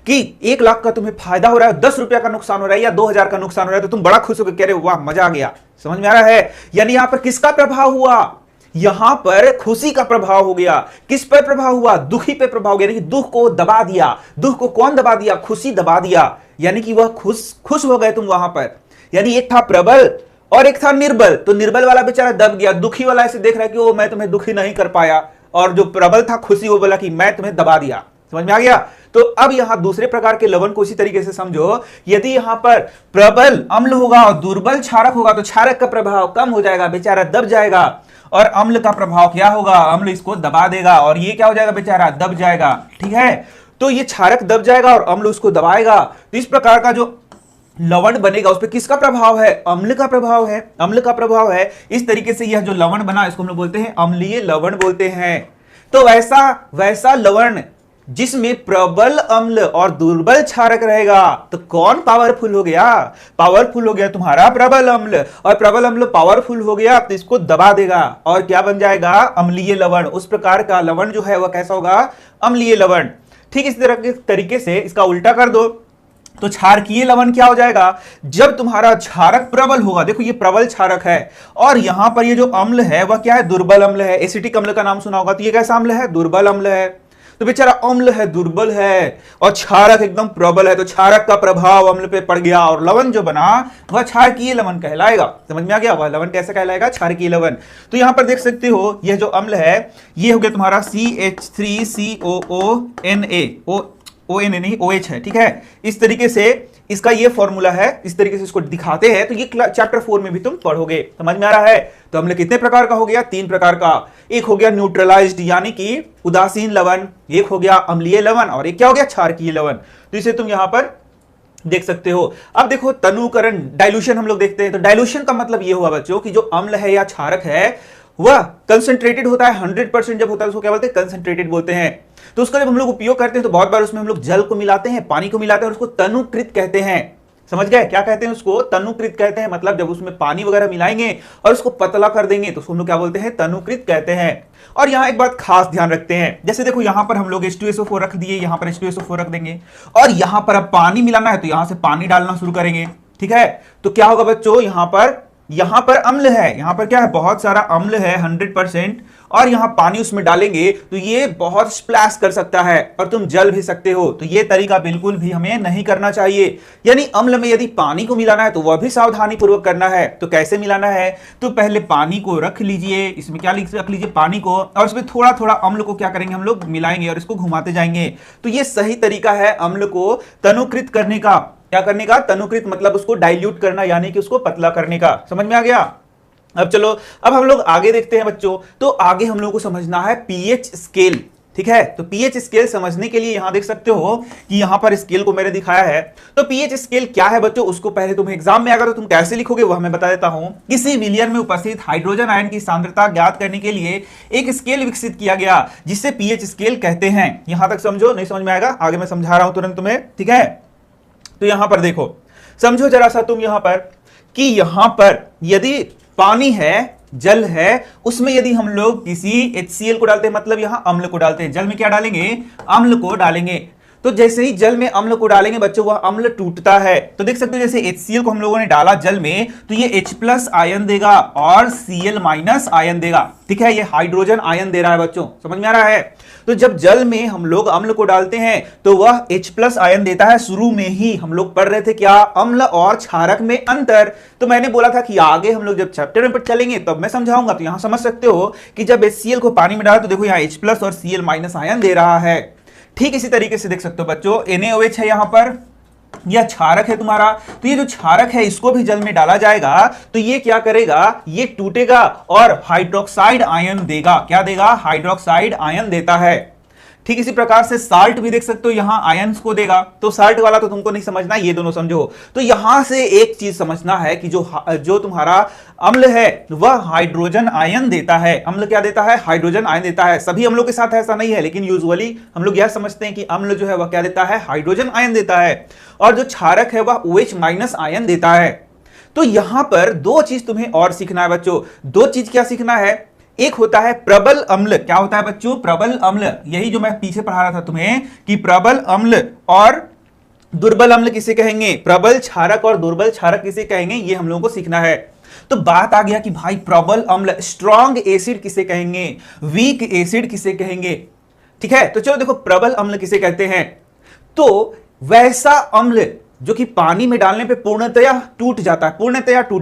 कि 1,00,000 का तुम्हें फायदा हो रहा है, 10 रुपया का नुकसान हो रहा है या 2,000 का नुकसान हो रहा है, तो तुम बड़ा खुश होकर कह रहे हो वाह मजा आ गया। समझ में आ रहा है, यानी यहां पर किसका प्रभाव हुआ, यहां पर खुशी का प्रभाव हो गया। किस पर प्रभाव हुआ, दुखी पे प्रभाव हो गया, यानी कि दुख को दबा दिया। दुख को कौन दबा दिया, खुशी दबा दिया, यानी कि वह खुश हो गए तुम वहां पर। यानी एक था प्रबल और एक था निर्बल, तो निर्बल वाला बेचारा दब गया, दुखी वाला ऐसे देख रहा है कि वो मैं तुम्हें दुखी नहीं कर पाया, और जो प्रबल था खुशी वो बोला कि मैं तुम्हें दबा दिया। समझ में आ गया। तो अब यहां दूसरे प्रकार के लवण को इसी तरीके से समझो, यदि यहां पर प्रबल अम्ल होगा और दुर्बल क्षारक होगा तो क्षारक का प्रभाव कम हो जाएगा, बेचारा दब जाएगा, और अम्ल का प्रभाव क्या होगा, अम्ल इसको दबा देगा और ये क्या हो जाएगा, बेचारा दब जाएगा। ठीक है, तो ये क्षारक दब जाएगा और अम्ल उसको दबाएगा। तो इस प्रकार का जो लवण बनेगा उस पर किसका प्रभाव है, अम्ल का प्रभाव है, अम्ल का प्रभाव है। इस तरीके से यह जो लवण बना इसको हम लोग बोलते हैं अम्लीय लवण बोलते हैं। तो वैसा लवण जिसमें प्रबल अम्ल और दुर्बल क्षारक रहेगा, तो कौन पावरफुल हो गया, पावरफुल हो गया तुम्हारा प्रबल अम्ल, और प्रबल अम्ल पावरफुल हो गया तो इसको दबा देगा और क्या बन जाएगा, अम्लीय लवण। उस प्रकार का लवण जो है वह कैसा होगा, अम्लीय लवण। ठीक इस तरह के तरीके से इसका उल्टा कर दो तो क्षारकीय लवण क्या हो जाएगा, जब तुम्हारा क्षारक प्रबल होगा, देखो ये प्रबल क्षारक है और यहां पर ये जो अम्ल है वह क्या है, दुर्बल अम्ल है। एसिटिक अम्ल का नाम सुना होगा, तो ये कैसा अम्ल है, दुर्बल अम्ल है। तो बेचारा अम्ल है, दुर्बल है, और क्षारक एकदम प्रबल है, तो क्षारक का प्रभाव अम्ल पे पड़ गया और लवण जो बना वह क्षारकीय लवण कहलाएगा। समझ में आ गया, वह लवण कैसे कहलाएगा, क्षारकीय लवण। तो यहां पर देख सकते हो यह जो अम्ल है ये हो गया तुम्हारा CH3COONA, ONA नहीं OH है। ठीक है, इस तरीके से इसका ये फॉर्मूला है, इस तरीके से इसको दिखाते हैं। तो ये चैप्टर 4 में भी तुम पढ़ोगे। समझ में आ रहा है। तो अम्ल कितने प्रकार का हो गया, 3 प्रकार का। एक हो गया न्यूट्रलाइज्ड यानी कि उदासीन लवण, एक हो गया अम्लीय लवण, और एक क्या हो गया, क्षारकीय लवण। तो इसे तुम यहां पर देख सकते हो। अब देखो तनुकरण, डाइल्यूशन हम लोग देखते हैं। तो डाइल्यूशन का मतलब ये हुआ बच्चों कि जो अम्ल है या क्षारक है वह कंसंट्रेटेड होता है, 100% जब होता है उसको क्या बोलते हैं, कंसंट्रेटेड बोलते हैं। तो उसका जब हम लोग उपयोग करते हैं तो बहुत बार उसमें हम लोग जल को मिलाते हैं, पानी को मिलाते हैं और उसको तनुकृत कहते हैं। समझ गए, क्या कहते हैं उसको, तनुकृत कहते हैं। मतलब जब उसमें पानी वगैरह मिलाएंगे और उसको पतला कर देंगे तो उसको हम लोग क्या बोलते हैं, तनुकृत कहते हैं। और यहाँ एक बात खास ध्यान रखते हैं, जैसे देखो यहाँ पर हम लोग H2SO4 रख दिए, यहाँ पर H2SO4 रख देंगे और यहाँ पर अब पानी मिलाना है तो यहाँ से पानी डालना शुरू करेंगे। ठीक है, तो क्या होगा बच्चों, यहां पर अम्ल है, यहां पर क्या है, बहुत सारा अम्ल है 100%, और यहां पानी उसमें डालेंगे तो ये बहुत स्प्लैश कर सकता है और तुम जल भी सकते हो। तो ये तरीका बिल्कुल भी हमें नहीं करना चाहिए। यानी अम्ल में यदि पानी को मिलाना है तो वह भी सावधानी पूर्वक करना है। तो कैसे मिलाना है, तो पहले पानी को रख लीजिए, इसमें क्या रख लीजिए, पानी को, और उसमें थोड़ा थोड़ा अम्ल को क्या करेंगे हम लोग मिलाएंगे और इसको घुमाते जाएंगे। तो ये सही तरीका है अम्ल को तनुकृत करने का। क्या करने का, तनुकृत मतलब उसको डाइल्यूट करना, यानी कि उसको पतला करने का। समझ में आ गया। अब चलो अब हम लोग आगे देखते हैं बच्चों। तो आगे हम लोग को समझना है पीएच स्केल। ठीक है, तो पीएच स्केल समझने के लिए यहां देख सकते हो कि यहां पर स्केल को मैंने दिखाया है। तो पीएच स्केल क्या है बच्चों, उसको पहले तुम एग्जाम में अगर तो तुम कैसे लिखोगे वह मैं बता देता हूं। किसी विलयन में उपस्थित हाइड्रोजन आयन की सांद्रता ज्ञात करने के लिए एक स्केल विकसित किया गया जिसे पीएच स्केल कहते हैं। यहां तक समझो, नहीं समझ में आएगा आगे मैं समझा रहा हूं तुरंत तुम्हें। ठीक है, तो यहां पर देखो, समझो जरा सा तुम यहां पर कि यहां पर यदि पानी है, जल है, उसमें यदि हम लोग किसी HCl को डालते हैं, मतलब यहां अम्ल को डालते हैं। जल में क्या डालेंगे, अम्ल को डालेंगे। तो जैसे ही जल में अम्ल को डालेंगे बच्चों वह अम्ल टूटता है। तो देख सकते हो जैसे HCl को हम लोगों ने डाला जल में तो ये H+ आयन देगा और Cl- आयन देगा। ठीक है, ये हाइड्रोजन आयन दे रहा है बच्चों, समझ में आ रहा है। तो जब जल में हम लोग अम्ल को डालते हैं तो वह H+ आयन देता है। शुरू में ही हम लोग पढ़ रहे थे क्या, अम्ल और क्षारक में अंतर। तो मैंने बोला था कि आगे हम लोग जब चैप्टर में चलेंगे तब मैं समझाऊंगा। तो यहां समझ सकते हो कि जब HCl को पानी में डाला तो देखो यहाँ H+ और Cl- आयन दे रहा है। ठीक इसी तरीके से देख सकते हो बच्चों NaOH है यहां पर, यह क्षारक है तुम्हारा। तो ये जो क्षारक है इसको भी जल में डाला जाएगा तो ये क्या करेगा, ये टूटेगा और हाइड्रोक्साइड आयन देगा। क्या देगा, हाइड्रोक्साइड आयन देता है। ठीक इसी प्रकार से साल्ट भी देख सकते हो, यहां आयंस को देगा, तो साल्ट वाला तो तुमको नहीं समझना, ये दोनों समझो। तो यहां से एक चीज समझना है कि जो तुम्हारा अम्ल है वह हाइड्रोजन आयन देता है। अम्ल क्या देता है? हाइड्रोजन आयन देता है। सभी अम्लों के साथ ऐसा नहीं है, लेकिन यूजुअली हम लोग यह समझते हैं कि अम्ल जो है वह क्या देता है? हाइड्रोजन आयन देता है, और जो क्षारक है वह OH- आयन देता है। तो यहां पर दो चीज तुम्हें और सीखना है बच्चों। दो चीज क्या सीखना है? एक होता है प्रबल अम्ल। क्या होता है बच्चों? प्रबल अम्ल। यही जो मैं पीछे पढ़ा रहा था तुम्हें कि प्रबल अम्ल और दुर्बल अम्ल किसे कहेंगे, प्रबल क्षारक और दुर्बल क्षारक किसे कहेंगे, ये हम लोगों को सीखना है। तो बात आ गया कि भाई प्रबल अम्ल, स्ट्रॉन्ग एसिड किसे कहेंगे, वीक एसिड किसे कहेंगे। ठीक है, तो चलो देखो प्रबल अम्ल किसे कहते हैं। तो वैसा अम्ल जो कि पानी में डालने पे पूर्णतया टूट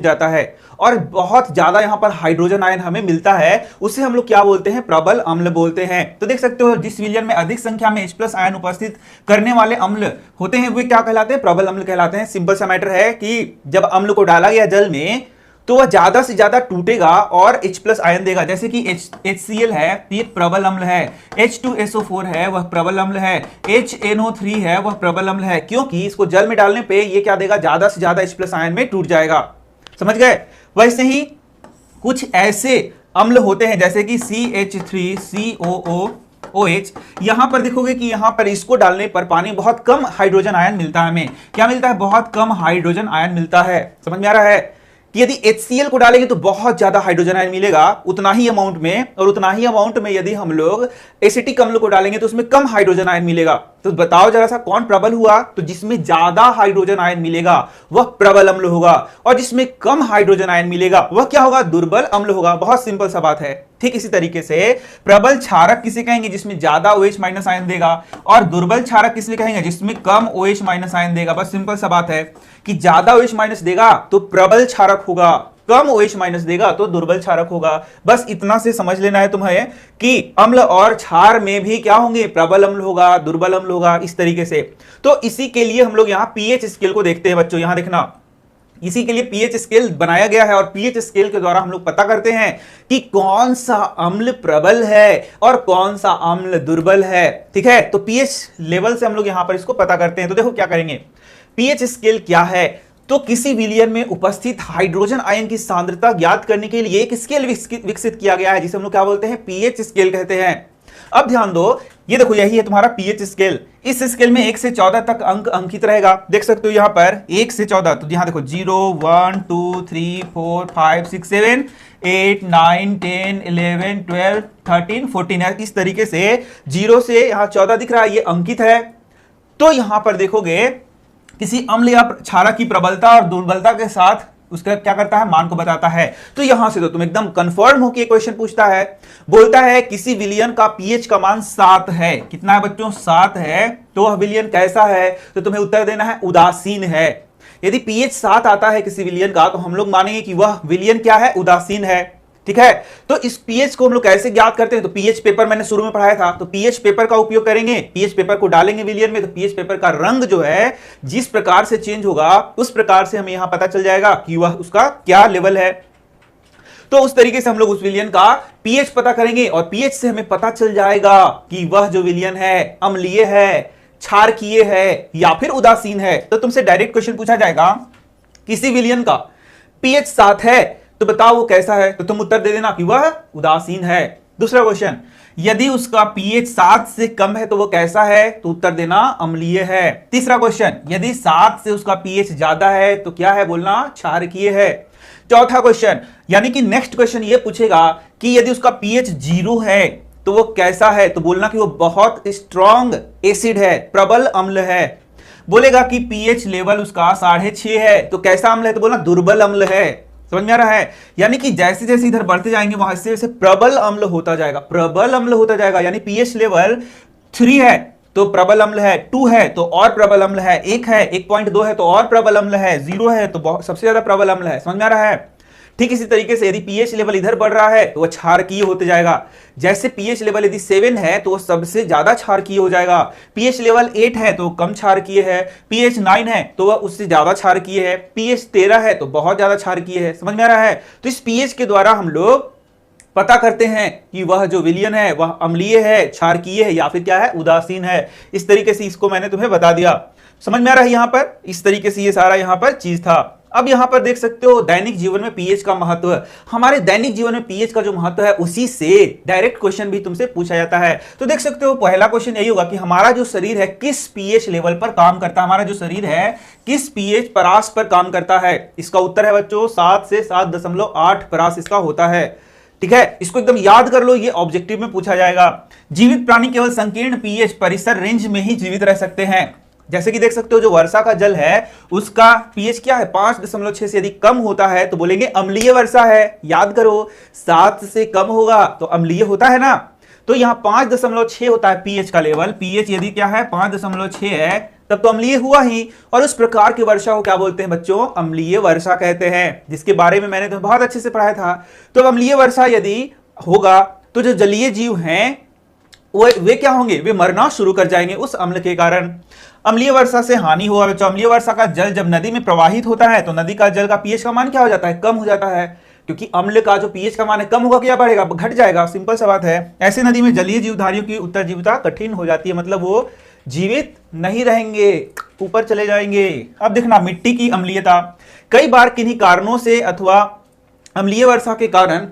जाता है और बहुत ज्यादा यहां पर हाइड्रोजन आयन हमें मिलता है, उसे हम लोग क्या बोलते हैं? प्रबल अम्ल बोलते हैं। तो देख सकते हो जिस विलयन में अधिक संख्या में H+ आयन उपस्थित करने वाले अम्ल होते हैं वे क्या कहलाते हैं? प्रबल अम्ल कहलाते हैं। सिंपल सा मैटर है कि जब अम्ल को डाला गया जल में तो वह ज्यादा से ज्यादा टूटेगा और H+ आयन देगा। जैसे कि HCl है, ये प्रबल अम्ल है, H2SO4 है वह प्रबल अम्ल है, HNO3 है वह प्रबल अम्ल है, क्योंकि इसको जल में डालने पे ये क्या देगा? ज्यादा से ज्यादा H+ आयन में टूट जाएगा। समझ गए? वैसे ही कुछ ऐसे अम्ल होते हैं जैसे कि CH3COOOH। यहां पर देखोगे कि यहां पर इसको डालने पर पानी बहुत कम हाइड्रोजन आयन मिलता है। हमें क्या मिलता है? बहुत कम हाइड्रोजन आयन मिलता है। समझ में आ रहा है कि यदि HCl को डालेंगे तो बहुत ज्यादा हाइड्रोजन आयन मिलेगा उतना ही अमाउंट में, और उतना ही अमाउंट में यदि हम लोग एसिटिक अम्ल को डालेंगे तो उसमें कम हाइड्रोजन आयन मिलेगा। तो बताओ जरा सा कौन प्रबल हुआ? तो जिसमें ज्यादा हाइड्रोजन आयन मिलेगा वह प्रबल अम्ल होगा, और जिसमें कम हाइड्रोजन आयन मिलेगा वह क्या होगा? दुर्बल अम्ल होगा। बहुत सिंपल सा बात है। ठीक इसी तरीके से प्रबल क्षारक किसे कहेंगे? जिसमें ज्यादा OH- आयन देगा, और दुर्बल क्षारक किसे कहेंगे? जिसमें कम OH- आयन देगा। बस सिंपल सा बात है कि ज्यादा OH- देगा तो प्रबल क्षारक होगा, कम OH- देगा तो दुर्बल क्षारक होगा। बस इतना से समझ लेना है तुम्हें कि अम्ल और क्षार में भी क्या होंगे? प्रबल अम्ल होगा, दुर्बल अम्ल होगा, इस तरीके से। तो इसी के लिए हम लोग यहाँ पीएच स्केल को देखते हैं बच्चों। यहां देखना, इसी के लिए पीएच स्केल बनाया गया है, और पीएच स्केल के द्वारा हम लोग पता करते हैं कि कौन सा अम्ल प्रबल है और कौन सा अम्ल दुर्बल है। ठीक है, तो पीएच लेवल से हम लोग यहां पर इसको पता करते हैं। तो देखो क्या करेंगे, पीएच स्केल क्या है? तो किसी विलयन में उपस्थित हाइड्रोजन आयन की सांद्रता ज्ञात करने के लिए एक स्केल विकसित किया गया है, जिसे हम लोग क्या बोलते हैं? पीएच स्केल कहते हैं। अब ध्यान दो, ये देखो यही है तुम्हारा पीएच स्केल। इस स्केल में 1 से 14 तक अंक अंकित रहेगा। देख सकते हो यहां पर 1 से 14, तो यहां देखो 0 1 2 3 4 5 6 7 8 9 10 11 12 13 14 है। इस तरीके से 0 से यहां 14 दिख रहा है, ये अंकित है। तो यहां पर देखोगे किसी अम्ल या क्षारक की प्रबलता और दुर्बलता के साथ उसका क्या करता है? मान को बताता है। तो यहां से तो तुम एकदम कंफर्म हो कि क्वेश्चन पूछता है, बोलता है किसी विलयन का पीएच का मान 7 है। कितना है बच्चों? 7 है। तो वह विलयन कैसा है? तो तुम्हें उत्तर देना है उदासीन है। यदि पीएच 7 आता है किसी विलयन का तो हम लोग मानेंगे कि वह विलयन क्या है? उदासीन है। ठीक है, तो इस पीएच को हम लोग कैसे ज्ञात करते हैं? तो पीएच पेपर मैंने शुरू में पढ़ाया था, तो पीएच पेपर का उपयोग करेंगे। पीएच पेपर को डालेंगे विलयन में, तो पीएच पेपर का रंग जो है जिस प्रकार से चेंज होगा उस प्रकार से हमें यहां पता चल जाएगा कि वह उसका क्या लेवल है। तो उस तरीके से हम लोग उस विलयन का पीएच पता करेंगे, और पीएच से हमें पता चल जाएगा कि वह जो विलयन है अम्लीय है, क्षारकीय है या फिर उदासीन है। तो तुमसे डायरेक्ट क्वेश्चन पूछा जाएगा किसी विलयन का पीएच 7 है तो बताओ वो कैसा है? तो तुम उत्तर दे देना कि वह उदासीन है। दूसरा क्वेश्चन, यदि उसका पीएच 7 से कम है तो वो कैसा है? तो उत्तर देना अम्लीय है। तीसरा क्वेश्चन, यदि 7 से उसका पीएच ज्यादा है तो क्या है? बोलना क्षारकीय है। चौथा क्वेश्चन, यानी कि नेक्स्ट क्वेश्चन ये पूछेगा कि यदि उसका पीएच 0 है तो वो कैसा है? तो बोलना कि वो बहुत स्ट्रॉन्ग एसिड है, प्रबल अम्ल है। बोलेगा कि पीएच लेवल उसका 6.5 है तो कैसा अम्ल है? तो बोलना दुर्बल अम्ल है। समझ में आ रहा है? यानी कि जैसे जैसे इधर बढ़ते जाएंगे वहां से वैसे प्रबल अम्ल होता जाएगा, प्रबल अम्ल होता जाएगा। यानी पीएच लेवल 3 है तो प्रबल अम्ल है, 2 है तो और प्रबल अम्ल है, 1 है 1.2 है तो और प्रबल अम्ल है, 0 है तो सबसे ज्यादा प्रबल अम्ल है। समझ में आ रहा है? ठीक इसी तरीके से यदि पीएच लेवल इधर बढ़ रहा है तो वह क्षारकीय होते जाएगा। जैसे पीएच लेवल यदि 7 है तो वह सबसे ज्यादा क्षारकीय हो जाएगा, पीएच लेवल 8 है तो कम क्षारकीय है, पीएच 9 है तो वह उससे ज्यादा क्षारकीय है, पीएच 13 है तो बहुत ज्यादा क्षारकीय है। समझ में आ रहा है? तो इस पीएच के द्वारा हम लोग पता करते हैं कि वह जो विलयन है वह अम्लीय है, क्षारकीय है या फिर क्या है, उदासीन है। इस तरीके से इसको मैंने तुम्हें बता दिया। समझ में आ रहा है? यहां पर इस तरीके से ये सारा यहां पर चीज था। अब यहां पर देख सकते हो दैनिक जीवन में पीएच का महत्व। हमारे दैनिक जीवन में पीएच का जो महत्व है उसी से डायरेक्ट क्वेश्चन भी तुमसे पूछा जाता है। तो देख सकते हो पहला क्वेश्चन यही होगा कि हमारा जो शरीर है किस पीएच लेवल पर काम करता है, हमारा जो शरीर है किस पीएच परास पर काम करता है। इसका उत्तर है बच्चों 7 से 7.8 परास इसका होता है। ठीक है, इसको एकदम याद कर लो, ये ऑब्जेक्टिव में पूछा जाएगा। जीवित प्राणी केवल संकीर्ण पीएच परिसर रेंज में ही जीवित रह सकते हैं। जैसे कि देख सकते हो जो वर्षा का जल है उसका पीएच क्या है, 5.6 से यदि कम होता है तो बोलेंगे अम्लीय वर्षा है। याद करो 7 से कम होगा तो अम्लीय होता है ना। तो यहां 5.6 होता है पीएच का लेवल। पीएच यदि क्या है 5.6 है तब तो अम्लीय हुआ ही। और उस प्रकार की वर्षा को क्या बोलते हैं बच्चों, अम्लीय वर्षा कहते हैं, जिसके बारे में मैंने तो बहुत अच्छे से पढ़ाया था। तो अम्लीय वर्षा यदि होगा तो जो जलीय जीव हैं वे क्या होंगे, वे मरना शुरू कर जाएंगे उस अम्ल के कारण। अम्लीय वर्षा से हानि हुआ बच्चों, अम्लीय वर्षा का जल जब नदी में प्रवाहित होता है तो नदी का जल का पीएच का मान क्या हो जाता है, कम हो जाता है। क्योंकि अम्ल का जो पीएच का मान है कम होगा क्या बढ़ेगा, घट जाएगा, सिंपल सा बात है। ऐसे नदी में जलीय जीवधारियों की उत्तरजीविता कठिन हो जाती है, मतलब वो जीवित नहीं रहेंगे, ऊपर चले जाएंगे। अब देखना मिट्टी की अम्लीयता, कई बार किन्हीं कारणों से अथवा अम्लीय वर्षा के कारण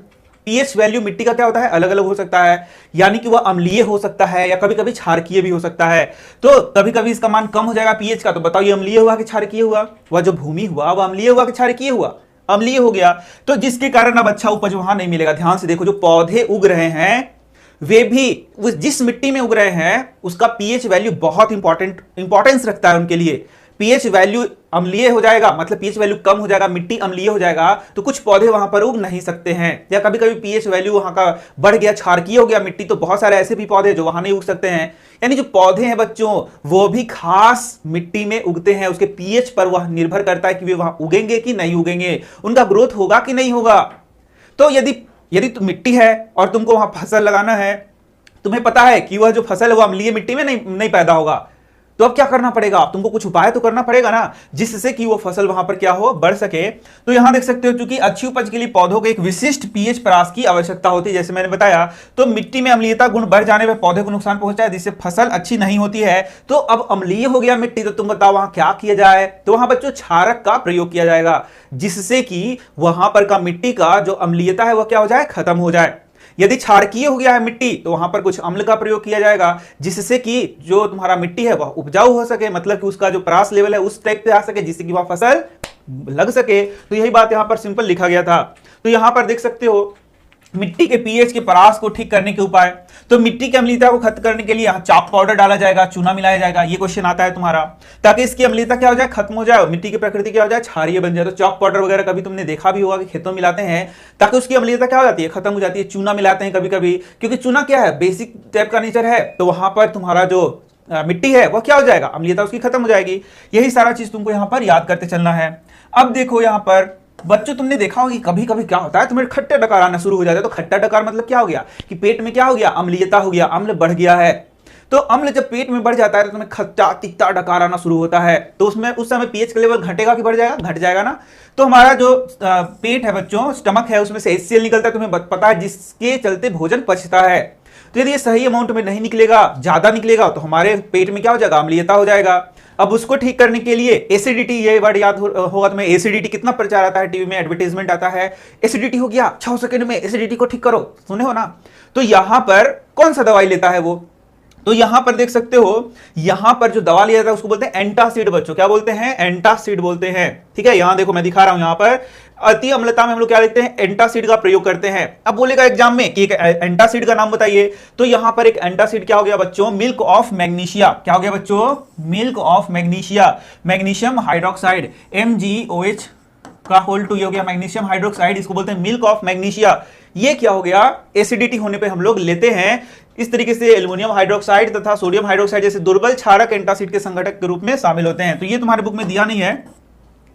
पीएच वैल्यू मिट्टी का क्या होता है, अलग अलग हो सकता है। यानी कि वह अम्लीय हो सकता है या कभी कभी क्षारकीय भी हो सकता है। तो कभी कभी इसका मान कम हो जाएगा पीएच का, तो बताओ ये अम्लीय हुआ कि क्षारकीय हुआ। वह जो भूमि हुआ वह अम्लीय हुआ कि क्षारकीय हुआ, अम्लीय हो गया। तो जिसके कारण अब अच्छा उपज वहां नहीं मिलेगा। ध्यान से देखो जो पौधे उग रहे हैं वे भी जिस मिट्टी में उग रहे हैं उसका पीएच वैल्यू बहुत इंपॉर्टेंस रखता है उनके लिए। पीएच वैल्यू अम्लीय हो जाएगा मतलब पीएच वैल्यू कम हो जाएगा, मिट्टी अम्लीय हो जाएगा तो कुछ पौधे वहां पर उग नहीं सकते हैं। या कभी कभी पीएच वैल्यू वहां का बढ़ गया, क्षारकीय हो गया मिट्टी, तो बहुत सारे ऐसे भी पौधे जो वहां नहीं उग सकते हैं। यानी जो पौधे हैं बच्चों वो भी खास मिट्टी में उगते हैं, उसके पीएच पर वह निर्भर करता है कि वे वहां उगेंगे कि नहीं उगेंगे, उनका ग्रोथ होगा कि नहीं होगा। तो यदि मिट्टी है और तुमको वहां फसल लगाना है, तुम्हें पता है कि वह जो फसल है वो अम्लीय मिट्टी में नहीं पैदा होगा, तो अब क्या करना पड़ेगा, तुमको कुछ उपाय तो करना पड़ेगा ना जिससे कि वो फसल वहां पर क्या हो, बढ़ सके। तो यहां देख सकते हो क्योंकि अच्छी उपज के लिए पौधों को एक विशिष्ट पीएच परास की आवश्यकता होती है। जैसे मैंने बताया तो मिट्टी में अम्लीयता गुण बढ़ जाने पर पौधे को नुकसान पहुंचता है जिससे फसल अच्छी नहीं होती है। तो अब अम्लीय हो गया मिट्टी, तो तुम बताओ वहां क्या किया जाए। तो वहां बच्चों क्षारक का प्रयोग किया जाएगा जिससे कि वहां पर का मिट्टी का जो अम्लीयता है वह क्या हो जाए, खत्म हो जाए। यदि क्षारकीय हो गया है मिट्टी तो वहां पर कुछ अम्ल का प्रयोग किया जाएगा जिससे कि जो तुम्हारा मिट्टी है वह उपजाऊ हो सके, मतलब कि उसका जो परास लेवल है उस टाइप पे आ सके जिससे कि वह फसल लग सके। तो यही बात यहां पर सिंपल लिखा गया था। तो यहां पर देख सकते हो मिट्टी के पीएच के परास को ठीक करने के उपाय। तो मिट्टी की अम्लीयता को खत्म करने के लिए यहाँ चाक पाउडर डाला जाएगा, चूना मिलाया जाएगा, ये क्वेश्चन आता है तुम्हारा, ताकि इसकी अम्लीयता क्या हो जाए, खत्म हो जाए, मिट्टी की प्रकृति क्या हो जाए, क्षारीय बन जाए। तो चाक पाउडर वगैरह कभी तुमने देखा भी होगा कि खेतों में मिलाते हैं ताकि उसकी अम्लीयता क्या हो जाती है, खत्म हो जाती है। चूना मिलाते हैं कभी कभी क्योंकि चूना क्या है, बेसिक टाइप का नेचर है, तो वहां पर तुम्हारा जो मिट्टी है वह क्या हो जाएगा, अम्लीयता उसकी खत्म हो जाएगी। यही सारा चीज तुमको यहाँ पर याद करते चलना है। अब देखो यहाँ पर बच्चों तुमने देखा होगा कि कभी कभी क्या होता है, तुम्हें खट्टा डकार आना शुरू हो जाता है। तो खट्टा डकार मतलब क्या हो गया कि पेट में क्या हो गया, अम्लीयता हो गया, अम्ल बढ़ गया है। तो अम्ल जब पेट में बढ़ जाता है तो तुम्हें खट्टा तिक्ता डकार आना शुरू होता है। तो उसमें उस समय पीएच का लेवल घटेगा कि बढ़ जाएगा, घट जाएगा ना। तो हमारा जो पेट है बच्चों, स्टमक है, उसमें से HCl निकलता है, तुम्हें पता है, जिसके चलते भोजन पचता है। तो यदि ये सही अमाउंट में नहीं निकलेगा, ज्यादा निकलेगा, तो हमारे पेट में क्या हो जाएगा, अम्लीयता हो जाएगा। अब उसको ठीक करने के लिए एसिडिटी, ये वर्ड याद होगा तुम्हें, एसिडिटी कितना प्रचार आता है, टीवी में एडवर्टाइजमेंट आता है, एसिडिटी हो गया 6 सेकंड में एसिडिटी को ठीक करो, सुने हो ना। तो यहां पर कौन सा दवाई लेता है वो, तो यहां पर देख सकते हो, यहां पर जो दवा लिया जाता है उसको बोलते हैं एंटासिड। बच्चों क्या बोलते हैं, एंटासिड बोलते हैं। ठीक है, यहां देखो मैं दिखा रहा हूं, यहां पर अति अम्लता में हम लोग क्या लिखते हैं, एंटासिड का प्रयोग करते हैं। अब बोलेगा एग्जाम में कि एक एंटासिड का नाम बताइए, तो यहां पर एक एंटासिड क्या हो गया बच्चों, मिल्क ऑफ मैग्नीशिया। क्या हो गया बच्चों, milk of magnesia, magnesium hydroxide, MgOH का होल 2 हो गया मैग्नीशियम हाइड्रोक्साइड, इसको बोलते हैं मिल्क ऑफ मैग्नीशिया। ये क्या हो गया, एसिडिटी होने पे हम लोग लेते हैं। इस तरीके से एल्युमिनियम हाइड्रोक्साइड तथा सोडियम हाइड्रोक्साइड जैसे दुर्बल क्षारक एंटासिड के संघटक के रूप में शामिल होते हैं। तो ये तुम्हारे बुक में दिया नहीं है,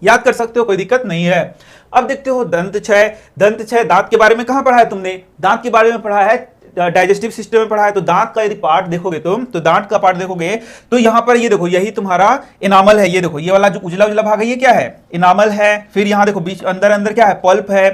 याद कर सकते हो, कोई दिक्कत नहीं है। अब देखते हो दंत क्षय। दंत क्षय, दांत के बारे में कहां पढ़ा है तुमने, दांत के बारे में पढ़ा है, डाइजेस्टिव सिस्टम में पढ़ा है। तो दांत का यदि पार्ट देखोगे तुम, तो दांत का पार्ट देखोगे तो यहां पर ये देखो, यही तुम्हारा इनामल है। ये देखो, ये वाला जो उजला उजला भाग है ये क्या है, इनामल है। फिर यहां देखो बीच अंदर अंदर क्या है, पल्प है।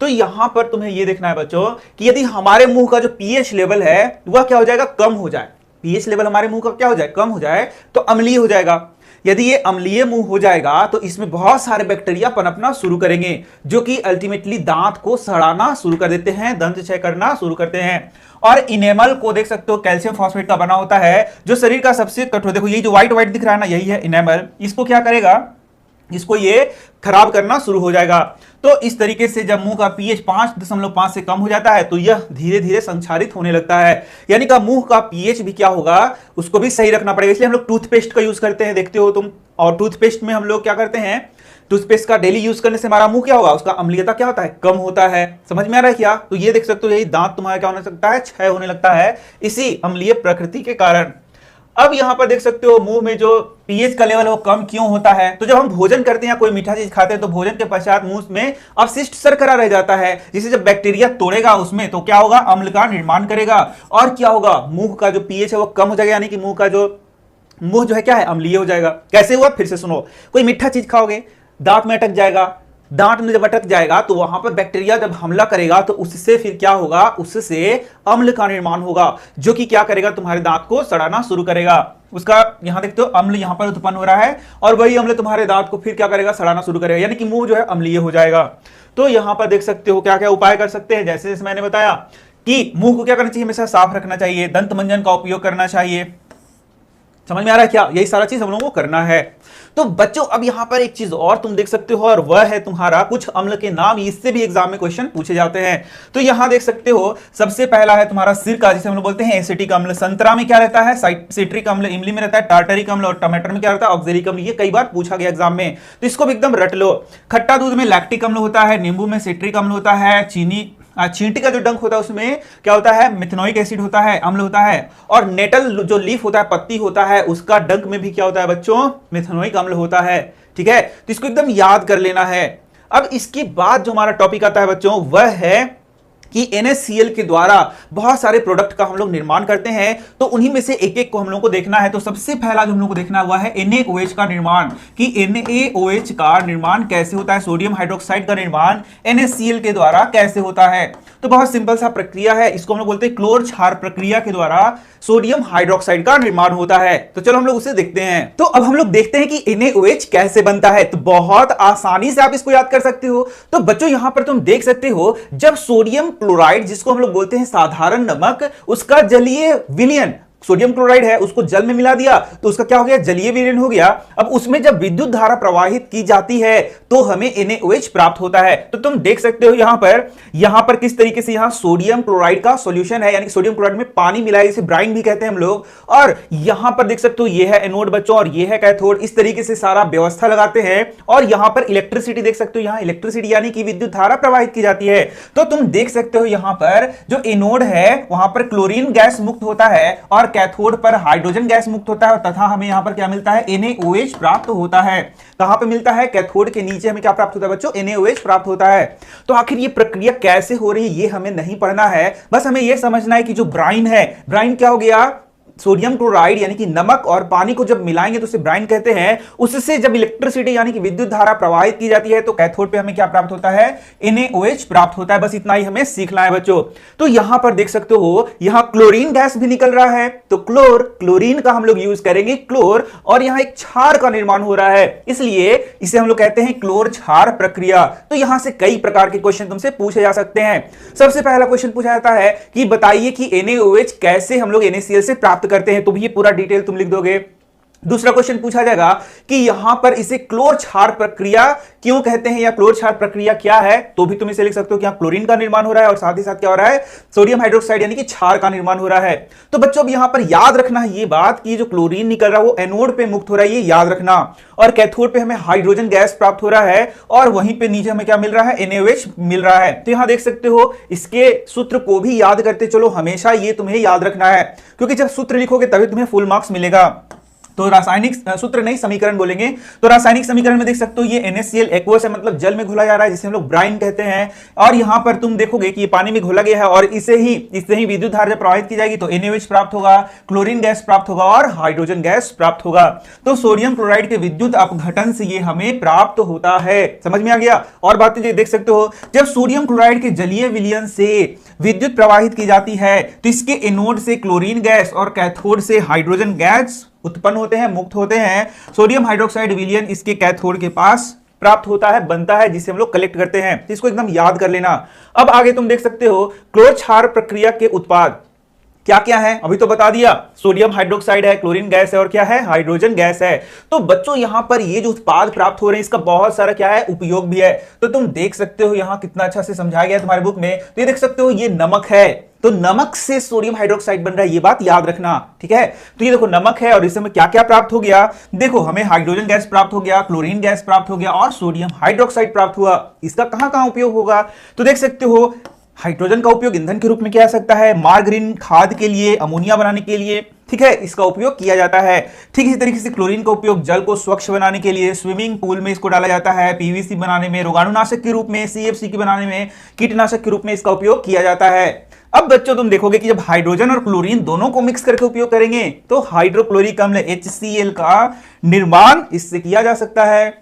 तो यहां पर तुम्हें यह देखना है बच्चों कि यदि हमारे मुंह का जो पीएच लेवल है वह क्या हो जाएगा, कम हो जाए, पीएच लेवल हमारे मुंह का क्या हो जाए, कम हो जाए, तो अम्लीय हो जाएगा। यदि ये अम्लीय मुंह हो जाएगा तो इसमें बहुत सारे बैक्टीरिया पनपना शुरू करेंगे जो कि अल्टीमेटली दांत को सड़ाना शुरू कर देते हैं, दंत क्षय करना शुरू करते हैं। और इनेमल को देख सकते हो कैल्शियम फॉस्फेट का बना होता है जो शरीर का सबसे कठोर, देखो ये जो व्हाइट व्हाइट दिख रहा है ना, यही है इनेमल। इसको क्या करेगा, इसको ये खराब करना शुरू हो जाएगा। तो इस तरीके से जब मुंह का पीएच 5.5 से कम हो जाता है तो यह धीरे धीरे संक्षारित होने लगता है, यानी कि मुंह का पीएच भी क्या होगा, उसको भी सही रखना पड़ेगा। इसलिए हम लोग टूथपेस्ट का यूज करते हैं, देखते हो तुम, और टूथपेस्ट में हम लोग क्या करते हैं, टूथपेस्ट का डेली यूज करने से हमारा मुंह क्या होगा, उसका अम्लीयता क्या होता है, कम होता है। समझ में आ रहा है क्या? तो ये देख सकते हो यही दांत तुम्हारा क्या होने लगता है, क्षय होने लगता है इसी अम्लीय प्रकृति के कारण। अब यहां पर देख सकते हो मुंह में जो पीएच का लेवल है वो कम क्यों होता है, तो जब हम भोजन करते हैं या कोई मीठा चीज खाते हैं तो भोजन के पश्चात मुंह में अवशिष्ट शर्करा रह जाता है, जिसे जब बैक्टीरिया तोड़ेगा उसमें तो क्या होगा, अम्ल का निर्माण करेगा और क्या होगा, मुंह का जो पीएच है वो कम हो जाएगा, यानी कि मुंह जो है क्या है, अम्लीय हो जाएगा। कैसे हुआ, फिर से सुनो, कोई मीठा चीज खाओगे, दांत में अटक जाएगा, दांत में जब अटक जाएगा तो वहां पर बैक्टीरिया जब हमला करेगा तो उससे फिर क्या होगा, उससे अम्ल का निर्माण होगा जो कि क्या करेगा, तुम्हारे दांत को सड़ाना शुरू करेगा। उसका यहां देखते हो अम्ल यहां पर उत्पन्न हो रहा है और वही अम्ल तुम्हारे दांत को फिर क्या करेगा, सड़ाना शुरू करेगा, यानी कि मुंह जो है अम्लीय हो जाएगा। तो यहां पर देख सकते हो क्या क्या उपाय कर सकते हैं, जैसे मैंने बताया कि मुंह को क्या करना चाहिए, हमेशा साफ रखना चाहिए, दंत मंजन का उपयोग करना चाहिए। समझ में आ रहा है क्या? यही सारा चीज हम लोगों को करना है। तो बच्चों अब यहां पर एक चीज और तुम देख सकते हो और वह है तुम्हारा कुछ अम्ल के नाम, इससे भी एग्जाम में क्वेश्चन पूछे जाते हैं। तो यहां देख सकते हो सबसे पहला है तुम्हारा सिरका, जिसे हम लोग बोलते हैं एसिटिक अम्ल। संतरा में क्या रहता है, सिट्रिक अम्ल। इमली में रहता है टार्टरिक अम्ल और टमाटर में क्या रहता है, ऑक्जेलिक अम्ल। ये कई बार पूछा गया एग्जाम में, तो इसको भी एकदम रट लो। खट्टा दूध में लैक्टिक अम्ल होता है, नींबू में सिट्रिक अम्ल होता है, चींटी का जो डंक होता है उसमें क्या होता है, मिथेनोइक एसिड होता है, अम्ल होता है। और नेटल जो लीफ होता है, पत्ती होता है, उसका डंक में भी क्या होता है बच्चों, मिथेनोइक अम्ल होता है। ठीक है, तो इसको एकदम याद कर लेना है। अब इसके बाद जो हमारा टॉपिक आता है बच्चों वह है कि NaCl के द्वारा बहुत सारे प्रोडक्ट का हम लोग निर्माण करते हैं, तो उन्हीं में से एक एक को हम लोग को देखना है। तो सबसे पहला जो हम लोग को देखना हुआ है NaOH का निर्माण, कि NaOH का निर्माण कैसे होता है, सोडियम हाइड्रोक्साइड का निर्माण NaCl के द्वारा कैसे होता है। तो बहुत सिंपल सा प्रक्रिया है, इसको हम लोग बोलते हैं क्लोर क्षार प्रक्रिया के द्वारा सोडियम हाइड्रोक्साइड का निर्माण होता है। तो चलो हम लोग उसे देखते हैं। तो अब हम लोग देखते हैं कि NaOH कैसे बनता है। तो बहुत आसानी से आप इसको याद कर सकते हो। तो बच्चों यहां पर तुम देख सकते हो, जब सोडियम क्लोराइड, जिसको हम लोग बोलते हैं साधारण नमक, उसका जलीय विलयन, सोडियम क्लोराइड है, उसको जल में मिला दिया तो उसका क्या हो गया, जलीय विलयन हो गया। अब उसमें जब विद्युत धारा प्रवाहित की जाती है तो हमें NaOH प्राप्त होता है। तो तुम देख सकते हो यहां पर किस तरीके से यहां सोडियम क्लोराइड का सॉल्यूशन है, यानी सोडियम क्लोराइड में पानी मिला है, इसे ब्राइन भी कहते हैं हम लोग। और यहां पर देख सकते हो ये है एनोड बच्चों और ये है कैथोड। इस तरीके से सारा व्यवस्था लगाते हैं और यहां पर इलेक्ट्रिसिटी देख सकते हो, यहां इलेक्ट्रिसिटी यानी कि विद्युत धारा प्रवाहित की जाती है। तो तुम देख सकते हो यहां पर जो एनोड है वहां पर क्लोरीन गैस मुक्त होता है और कैथोड पर हाइड्रोजन गैस मुक्त होता है, तथा हमें यहां पर क्या मिलता है, NaOH प्राप्त होता है। कहां पे मिलता है, कैथोड के नीचे हमें क्या प्राप्त होता है बच्चों, NaOH प्राप्त होता है। तो आखिर ये प्रक्रिया कैसे हो रही है ये हमें नहीं पढ़ना है, बस हमें यह समझना है कि जो ब्राइन है, ब्राइन क्या हो गया, सोडियम क्लोराइड यानी कि नमक और पानी को जब मिलाएंगे तो उसे ब्राइन कहते हैं। उससे जब इलेक्ट्रिसिटी यानी कि विद्युत धारा प्रवाहित की जाती है तो कैथोड पे हमें क्या प्राप्त होता है, NaOH प्राप्त होता है। बस इतना ही हमें सीखना है बच्चों। तो यहां पर देख सकते हो यहां क्लोरीन गैस भी निकल रहा है, तो क्लोरीन का हम लोग यूज करेंगे क्लोर, और यहां एक क्षार का निर्माण हो रहा है, इसलिए इसे हम लोग कहते हैं क्लोर क्षार प्रक्रिया। तो यहां से कई प्रकार के क्वेश्चन तुमसे पूछे जा सकते हैं। सबसे पहला क्वेश्चन पूछा जाता है कि बताइए कि NaOH कैसे हम लोग NaCl से प्राप्त करते हैं, तो भी ये पूरा डिटेल तुम लिख दोगे। दूसरा क्वेश्चन पूछा जाएगा कि यहां पर इसे क्लोर क्षार प्रक्रिया क्यों कहते हैं या क्लोर क्षार प्रक्रिया क्या है, तो भी तुम इसे लिख सकते हो कि यहां क्लोरीन का निर्माण हो रहा है और साथ ही साथ क्या हो रहा है, सोडियम हाइड्रोक्साइड यानी कि क्षार का निर्माण हो रहा है। तो बच्चों अब यहां पर याद रखना है ये बात कि जो क्लोरीन निकल रहा है वो एनोड पे मुक्त हो रहा है, ये याद रखना, और कैथोड पे हमें हाइड्रोजन गैस प्राप्त हो रहा है और वहीं पे नीचे हमें क्या मिल रहा है, NaOH मिल रहा है। तो यहां देख सकते हो इसके सूत्र को भी याद करते चलो, हमेशा ये तुम्हें याद रखना है, क्योंकि जब सूत्र लिखोगे तभी तुम्हें फुल मार्क्स मिलेगा। तो रासायनिक सूत्र नहीं, समीकरण बोलेंगे। तो रासायनिक समीकरण में देख सकते हो ये NaCl एक्वस है, मतलब जल में घोला जा रहा है, जिसे हम लोग ब्राइन कहते हैं। और यहां पर तुम देखोगे कि ये पानी में घोला गया है और इसे ही विद्युत धारा जब प्रवाहित की जाएगी तो NaOH प्राप्त होगा, क्लोरीन गैस प्राप्त होगा और हाइड्रोजन गैस प्राप्त होगा। तो सोडियम क्लोराइड के विद्युत अपघटन से ये हमें प्राप्त होता है। समझ में आ गया? और बातें देख सकते हो, जब सोडियम क्लोराइड के जलीय विलयन से विद्युत प्रवाहित की जाती है तो इसके एनोड से क्लोरीन गैस और कैथोड से हाइड्रोजन गैस उत्पन्न होते हैं, मुक्त होते हैं। सोडियम हाइड्रोक्साइड विलयन इसके कैथोड के पास प्राप्त होता है, बनता है, जिसे हम लोग कलेक्ट करते हैं। तो इसको एकदम याद कर लेना। अब आगे तुम देख सकते हो क्लोर क्षार प्रक्रिया के उत्पाद क्या क्या है, अभी तो बता दिया। सोडियम हाइड्रोक्साइड है, क्लोरीन गैस है और क्या है, हाइड्रोजन गैस है। तो बच्चों यहां पर ये जो उत्पाद प्राप्त हो रहे हैं इसका बहुत सारा क्या है, उपयोग भी है। तो तुम देख सकते हो यहां कितना अच्छा से समझाया गया है तुम्हारे बुक में। तो ये देख सकते हो ये नमक है, तो नमक से सोडियम हाइड्रोक्साइड बन रहा है, ये बात याद रखना, ठीक है। तो ये देखो नमक है और इसमें क्या क्या प्राप्त हो गया, देखो हमें हाइड्रोजन गैस प्राप्त हो गया, क्लोरीन गैस प्राप्त हो गया और सोडियम हाइड्रोक्साइड प्राप्त हुआ। इसका कहां कहां उपयोग होगा, तो देख सकते हो हाइड्रोजन का उपयोग ईंधन के रूप में किया जा सकता है, मार्गरीन खाद के लिए, अमोनिया बनाने के लिए, ठीक है, इसका उपयोग किया जाता है। ठीक इसी तरीके से क्लोरीन का उपयोग जल को स्वच्छ बनाने के लिए, स्विमिंग पूल में इसको डाला जाता है, पीवीसी बनाने में, रोगाणुनाशक के रूप में, सीएफसी की बनाने में, कीटनाशक के रूप में इसका उपयोग किया जाता है। अब बच्चों तुम देखोगे कि जब हाइड्रोजन और क्लोरीन दोनों को मिक्स करके उपयोग करेंगे तो हाइड्रोक्लोरिक अम्ल HCl का निर्माण इससे किया जा सकता है।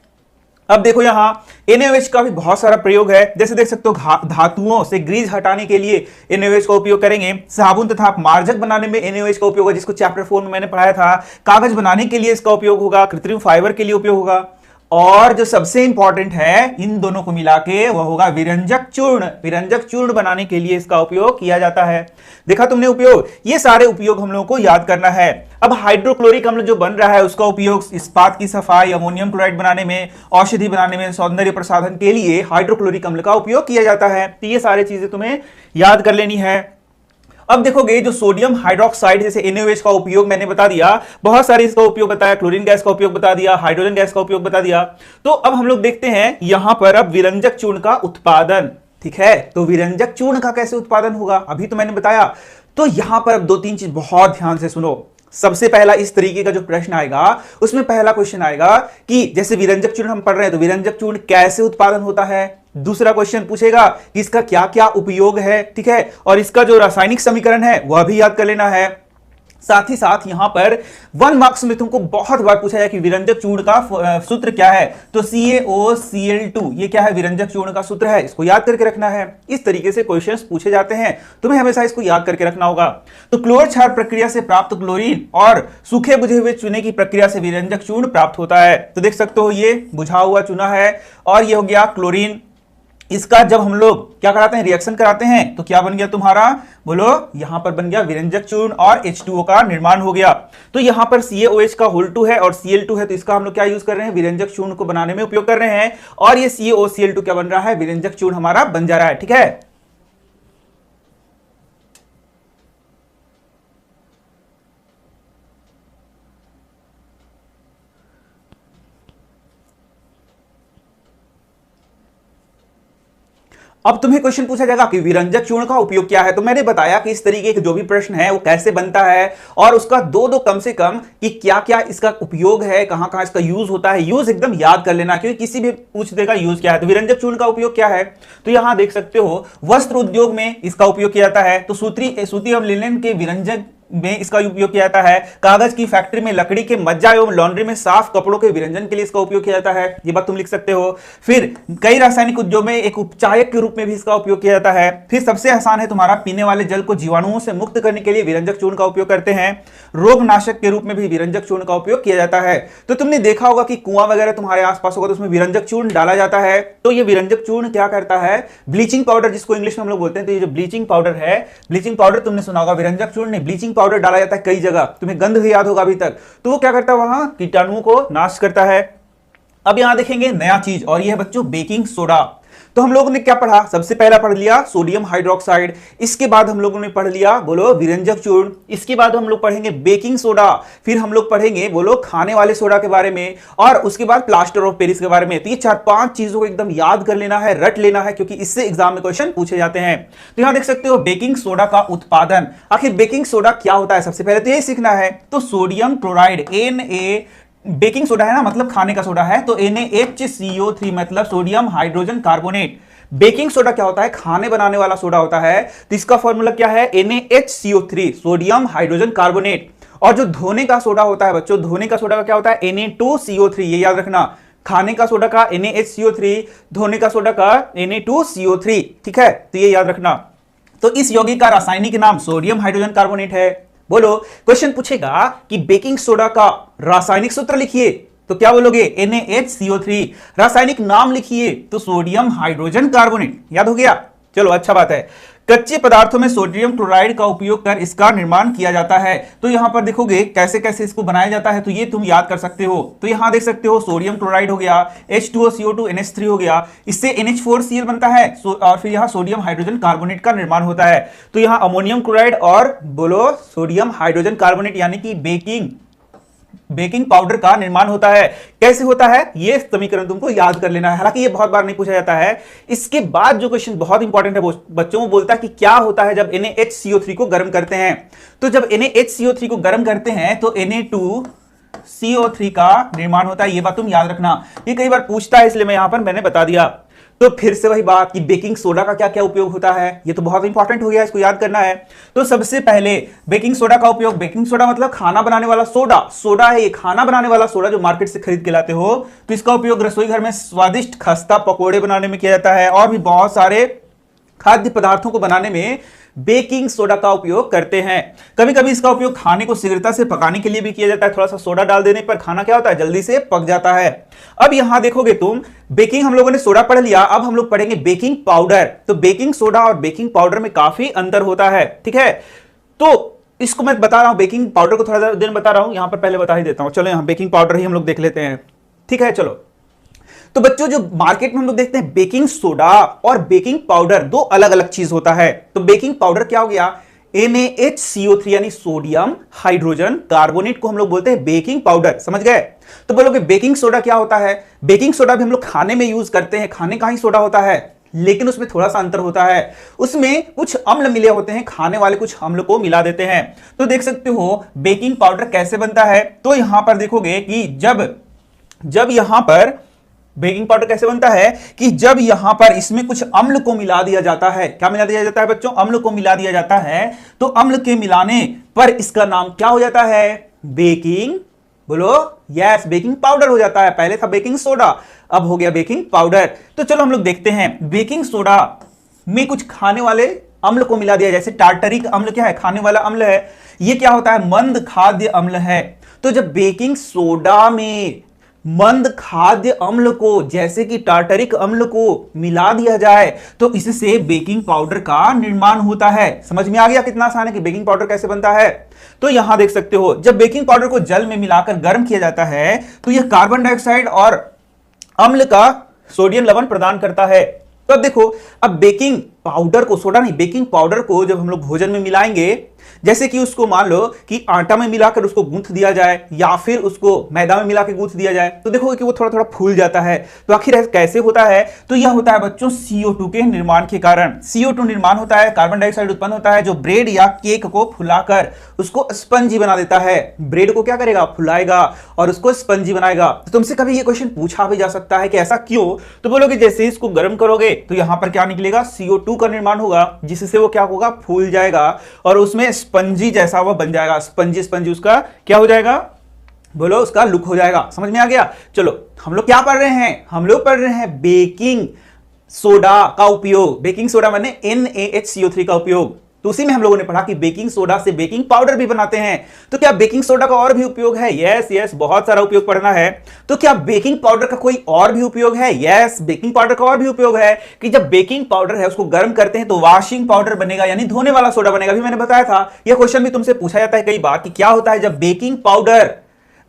अब देखो यहां NaOH का भी बहुत सारा प्रयोग है, जैसे देख सकते हो धातुओं से ग्रीस हटाने के लिए NaOH का उपयोग करेंगे, साबुन तथा मार्जक बनाने में NaOH का उपयोग होगा, जिसको चैप्टर 4 में मैंने पढ़ाया था, कागज बनाने के लिए इसका उपयोग होगा, कृत्रिम फाइबर के लिए उपयोग होगा, और जो सबसे इंपॉर्टेंट है इन दोनों को मिला के वह होगा विरंजक चूर्ण। विरंजक चूर्ण बनाने के लिए इसका उपयोग किया जाता है। देखा तुमने उपयोग, ये सारे उपयोग हम लोगों को याद करना है। अब हाइड्रोक्लोरिक अम्ल जो बन रहा है उसका उपयोग इस्पात की सफाई, अमोनियम क्लोराइड बनाने में, औषधि बनाने में, सौंदर्य प्रसाधन के लिए हाइड्रोक्लोरिक अम्ल का उपयोग किया जाता है। तो ये सारी चीजें तुम्हें याद कर लेनी है। अब देखोगे जो सोडियम हाइड्रोक्साइड जैसे NaOH का उपयोग मैंने बता दिया, बहुत सारे इसका उपयोग बताया, क्लोरीन गैस का उपयोग बता दिया, हाइड्रोजन गैस का उपयोग बता दिया। तो अब हम लोग देखते हैं यहां पर अब विरंजक चूर्ण का उत्पादन, ठीक है। तो विरंजक चूर्ण का कैसे उत्पादन होगा अभी तो मैंने बताया। तो यहां पर अब दो तीन चीज बहुत ध्यान से सुनो। सबसे पहला इस तरीके का जो प्रश्न आएगा उसमें पहला क्वेश्चन आएगा कि जैसे विरंजक चूर्ण हम पढ़ रहे हैं तो विरंजक चूर्ण कैसे उत्पादन होता है। दूसरा क्वेश्चन पूछेगा कि इसका क्या क्या उपयोग है, ठीक है, और इसका जो रासायनिक समीकरण है वह भी याद कर लेना है। साथ ही साथ यहां पर 1 मार्क्स में तुमको बहुत बार पूछा जाए कि विरंजक चूर्ण का सूत्र क्या है, तो CaOCl2 ये क्या है, विरंजक चूर्ण का सूत्र है, इसको याद करके रखना है। इस तरीके से क्वेश्चंस पूछे जाते हैं, तुम्हें हमेशा इसको याद करके रखना होगा। तो क्लोर क्षार प्रक्रिया से प्राप्त क्लोरीन और सूखे बुझे हुए चूने की प्रक्रिया से विरंजक चूर्ण प्राप्त होता है। तो देख सकते हो ये बुझा हुआ चूना है और ये हो गया क्लोरीन। इसका जब हम लोग क्या कराते हैं, रिएक्शन कराते हैं, तो क्या बन गया तुम्हारा, बोलो, यहां पर बन गया विरंजक चूर्ण और H2O का निर्माण हो गया। तो यहां पर CaOH का होल 2 है और Cl2 है, तो इसका हम लोग क्या यूज कर रहे हैं, विरंजक चूर्ण को बनाने में उपयोग कर रहे हैं। और ये CaOCl2 क्या बन रहा है, विरंजक चूर्ण हमारा बन जा रहा है, ठीक है। अब तुम्हें क्वेश्चन पूछा जाएगा कि विरंजक चूर्ण का उपयोग क्या है। तो मैंने बताया कि इस तरीके के जो भी प्रश्न है वो कैसे बनता है और उसका दो कम से कम कि क्या क्या इसका उपयोग है, कहां कहां इसका यूज होता है, यूज एकदम याद कर लेना, क्योंकि किसी भी पूछ देगा यूज क्या है। तो विरंजक चूर्ण का उपयोग क्या है, तो यहां देख सकते हो वस्त्र उद्योग में इसका उपयोग किया जाता है। तो सूती एवं लिनन के विरंजक में इसका उपयोग किया जाता है। कागज की फैक्ट्री में लकड़ी के मज्जा एवं लॉन्ड्री में साफ कपड़ों के विरंजन के लिए इसका उपयोग किया जाता है, ये बात तुम लिख सकते हो। फिर कई रासायनिक उद्योग में एक उपचायक के रूप में भी इसका उपयोग किया जाता है। फिर सबसे आसान है तुम्हारा पीने वाले जल को जीवाणुओं से मुक्त करने के लिए विरंजक चूर्ण का उपयोग करते हैं। रोगनाशक के रूप में भी विरंजक चूर्ण का उपयोग किया जाता है। तो तुमने देखा होगा कि कुआं वगैरह तुम्हारे आसपास होगा तो उसमें विरंजक चूर्ण डाला जाता है। तो ये विरंजक चूर्ण क्या करता है, ब्लीचिंग पाउडर जिसको इंग्लिश में हम लोग बोलते हैं, तो ये जो ब्लीचिंग पाउडर है, ब्लीचिंग पाउडर तुमने सुना होगा, विरंजक चूर्ण नहीं, ब्लीचिंग पाउडर डाला जाता है कई जगह, तुम्हें गंध भी याद होगा अभी तक। तो वो क्या करता है, वहां कीटाणुओं को नाश करता है। अब यहां देखेंगे नया चीज और यह है बच्चों बेकिंग सोडा। तो हम लोगों ने क्या पढ़ा, सबसे पहला पढ़ लिया सोडियम हाइड्रोक्साइड, इसके बाद हम लोगों ने पढ़ लिया बोलो विरंजक चूर्ण, इसके बाद हम लोग पढ़ेंगे बेकिंग सोडा, फिर हम लोग पढ़ेंगे बोलो खाने वाले सोडा के बारे में, और उसके बाद प्लास्टर ऑफ पेरिस के बारे में। तो ये 4-5 चीजों को एकदम याद कर लेना है, रट लेना है, क्योंकि इससे एग्जाम में क्वेश्चन पूछे जाते हैं। तो यहां देख सकते हो बेकिंग सोडा का उत्पादन, आखिर बेकिंग सोडा क्या होता है, सबसे पहले तो यही सीखना है। तो sodium chloride Na, baking soda है ना, मतलब खाने का सोडा है, तो NaHCO3 मतलब sodium hydrogen carbonate. Baking soda क्या होता है, खाने बनाने वाला सोडा होता है, तो इसका फॉर्मूला क्या है NaHCO3 सोडियम हाइड्रोजन कार्बोनेट। और जो धोने का सोडा होता है बच्चों, धोने का सोडा का क्या होता है Na2CO3, ये याद रखना, खाने का सोडा का NaHCO3, धोने का सोडा का Na2CO3, ठीक है, तो ये याद रखना। तो इस यौगिक का रासायनिक नाम सोडियम हाइड्रोजन कार्बोनेट है। बोलो, क्वेश्चन पूछेगा कि बेकिंग सोडा का रासायनिक सूत्र लिखिए, तो क्या बोलोगे NaHCO3, रासायनिक नाम लिखिए तो सोडियम हाइड्रोजन कार्बोनेट, याद हो गया। चलो अच्छा बात है। कच्चे पदार्थों में सोडियम क्लोराइड का उपयोग कर इसका निर्माण किया जाता है। तो यहां पर देखोगे कैसे कैसे इसको बनाया जाता है, तो ये तुम याद कर सकते हो। तो यहां देख सकते हो सोडियम क्लोराइड हो गया, H2O CO2 NH3 हो गया, इससे NH4Cl बनता है, और फिर यहां सोडियम हाइड्रोजन कार्बोनेट का निर्माण होता है। तो यहां अमोनियम क्लोराइड और बोलो सोडियम हाइड्रोजन कार्बोनेट यानी कि बेकिंग पाउडर का निर्माण होता है। कैसे होता है ये समीकरण तुमको याद कर लेना है, हालांकि ये बहुत बार नहीं पूछा जाता है। इसके बाद जो क्वेश्चन बहुत इंपॉर्टेंट है बच्चों, वो बोलता है कि क्या होता है जब NaHCO3 को गर्म करते हैं। तो जब NaHCO3 को गर्म करते हैं तो Na2CO3 का निर्माण होता है, ये बात तुम याद रखना, ये कई बार पूछता है, इसलिए मैं यहां पर मैंने बता दिया। तो फिर से वही बात कि बेकिंग सोडा का क्या क्या उपयोग होता है, ये तो बहुत इंपॉर्टेंट हो गया, इसको याद करना है। तो सबसे पहले बेकिंग सोडा का उपयोग, बेकिंग सोडा मतलब खाना बनाने वाला सोडा, सोडा है ये खाना बनाने वाला सोडा जो मार्केट से खरीद के लाते हो। तो इसका उपयोग रसोई घर में स्वादिष्ट खस्ता पकौड़े बनाने में किया जाता है, और भी बहुत सारे खाद्य पदार्थों को बनाने में बेकिंग सोडा का उपयोग करते हैं। कभी कभी इसका उपयोग खाने को शीघ्रता से पकाने के लिए भी किया जाता है, थोड़ा सा सोडा डाल देने पर खाना क्या होता है, जल्दी से पक जाता है। अब यहां देखोगे तुम, बेकिंग हम लोगों ने सोडा पढ़ लिया, अब हम लोग पढ़ेंगे बेकिंग पाउडर। तो बेकिंग सोडा और बेकिंग पाउडर में काफी अंतर होता है, ठीक है। तो इसको मैं बता रहा हूं, बेकिंग पाउडर को थोड़ा देर बता रहा हूं, यहां पर पहले बता ही देता हूं। चलो यहां बेकिंग पाउडर ही हम लोग देख लेते हैं, ठीक है। चलो, तो बच्चों जो मार्केट में हम लोग देखते हैं बेकिंग सोडा और बेकिंग पाउडर दो अलग अलग चीज होता है। तो बेकिंग पाउडर क्या हो गया, NaHCO3 यानी सोडियम हाइड्रोजन कार्बोनेट को हम लोग बोलते हैं बेकिंग पाउडर, समझ गए। तो बोलोगे बेकिंग सोडा क्या होता है, बेकिंग सोडा भी हम लोग खाने में यूज करते हैं, खाने का ही सोडा होता है, लेकिन उसमें थोड़ा सा अंतर होता है, उसमें कुछ अम्ल मिले होते हैं, खाने वाले कुछ अम्ल को मिला देते हैं। तो देख सकते हो बेकिंग पाउडर कैसे बनता है। तो यहां पर देखोगे कि जब यहां पर बेकिंग पाउडर कैसे बनता है कि जब यहां पर इसमें कुछ अम्ल को मिला दिया जाता है। क्या मिला दिया जाता है बच्चों, अम्ल को मिला दिया जाता है। तो अम्ल के मिलाने पर इसका नाम क्या हो जाता है, बेकिंग, बोलो यस, बेकिंग पाउडर हो जाता है। पहले था बेकिंग सोडा, अब हो गया बेकिंग पाउडर। तो चलो हम लोग देखते हैं, बेकिंग सोडा में कुछ खाने वाले अम्ल को मिला दिया, जैसे टार्टरिक अम्ल क्या है, खाने वाला अम्ल है, ये क्या होता है, मंद खाद्य अम्ल है। तो जब बेकिंग सोडा में मंद खाद्य अम्ल को जैसे कि टार्टरिक अम्ल को मिला दिया जाए तो इससे बेकिंग पाउडर का निर्माण होता है। समझ में आ गया कितना आसान है कि बेकिंग पाउडर कैसे बनता है। तो यहां देख सकते हो, जब बेकिंग पाउडर को जल में मिलाकर गर्म किया जाता है तो यह कार्बन डाइऑक्साइड और अम्ल का सोडियम लवण प्रदान करता है। तो अब देखो, अब बेकिंग पाउडर को, सोडा नहीं, बेकिंग पाउडर को जब हम लोग भोजन में मिलाएंगे, जैसे कि उसको मान लो कि आटा में मिलाकर उसको गूंथ दिया जाए या फिर उसको मैदा में मिलाकर गूंथ दिया जाए, तो देखोगे कि वो थोड़ा थोड़ा फूल जाता है। तो आखिर कैसे होता है, तो यह होता है बच्चों CO2 के निर्माण के कारण। CO2 निर्माण होता है, कार्बन डाइऑक्साइड उत्पन्न होता है जो ब्रेड या केक को फुलाकर उसको स्पंजी बना देता है। ब्रेड को क्या करेगा, फुलाएगा और उसको स्पंजी बनाएगा। तो तुमसे कभी ये क्वेश्चन पूछा भी जा सकता है कि ऐसा क्यों, तो बोलोगे जैसे इसको गर्म करोगे तो यहां पर क्या निकलेगा, CO2 का निर्माण होगा, जिससे वो क्या होगा, फूल जाएगा और उसमें स्पंजी जैसा वो बन जाएगा। स्पंजी उसका क्या हो जाएगा, बोलो उसका लुक हो जाएगा। समझ में आ गया। चलो हम लोग क्या पढ़ रहे हैं, हम लोग पढ़ रहे हैं बेकिंग सोडा का उपयोग। बेकिंग सोडा माने NaHCO3 का उपयोग। तो उसी में हम लोगों ने पढ़ा कि बेकिंग सोडा से बेकिंग पाउडर भी बनाते हैं। तो क्या बेकिंग सोडा का और भी उपयोग है, यस, बहुत सारा उपयोग पढ़ना है। तो क्या बेकिंग पाउडर का कोई और भी उपयोग है, यस, बेकिंग पाउडर का और भी उपयोग है कि जब बेकिंग पाउडर है उसको गर्म करते हैं तो वॉशिंग पाउडर बनेगा, यानी धोने वाला सोडा बनेगा। अभी मैंने बताया था, यह क्वेश्चन भी तुमसे पूछा जाता है कई बार कि क्या होता है जब baking powder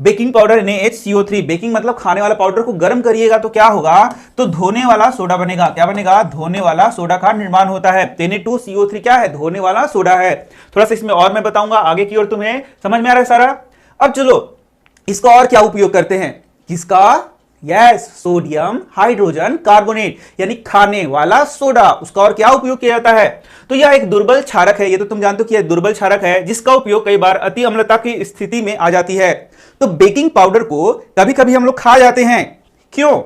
baking powder NaHCO3, baking मतलब खाने वाला पाउडर को गर्म करिएगा तो क्या होगा, तो धोने वाला सोडा बनेगा। क्या बनेगा? धोने वाला सोडा का निर्माण होता है। Na2CO3 क्या है? धोने वाला सोडा है। थोड़ा सा इसमें और मैं बताऊंगा आगे की ओर, तुम्हें समझ में आ रहा है सारा। अब चलो इसका और क्या उपयोग करते हैं, किसका? यस, सोडियम हाइड्रोजन कार्बोनेट, यानी खाने वाला सोडा, उसका और क्या उपयोग किया जाता है? तो यह एक दुर्बल क्षारक है, ये तो तुम जानते हो कि यह दुर्बल क्षारक है जिसका उपयोग कई बार अति अम्लता की स्थिति में आ जाती है। तो बेकिंग पाउडर को कभी कभी हम लोग खा जाते हैं। क्यों?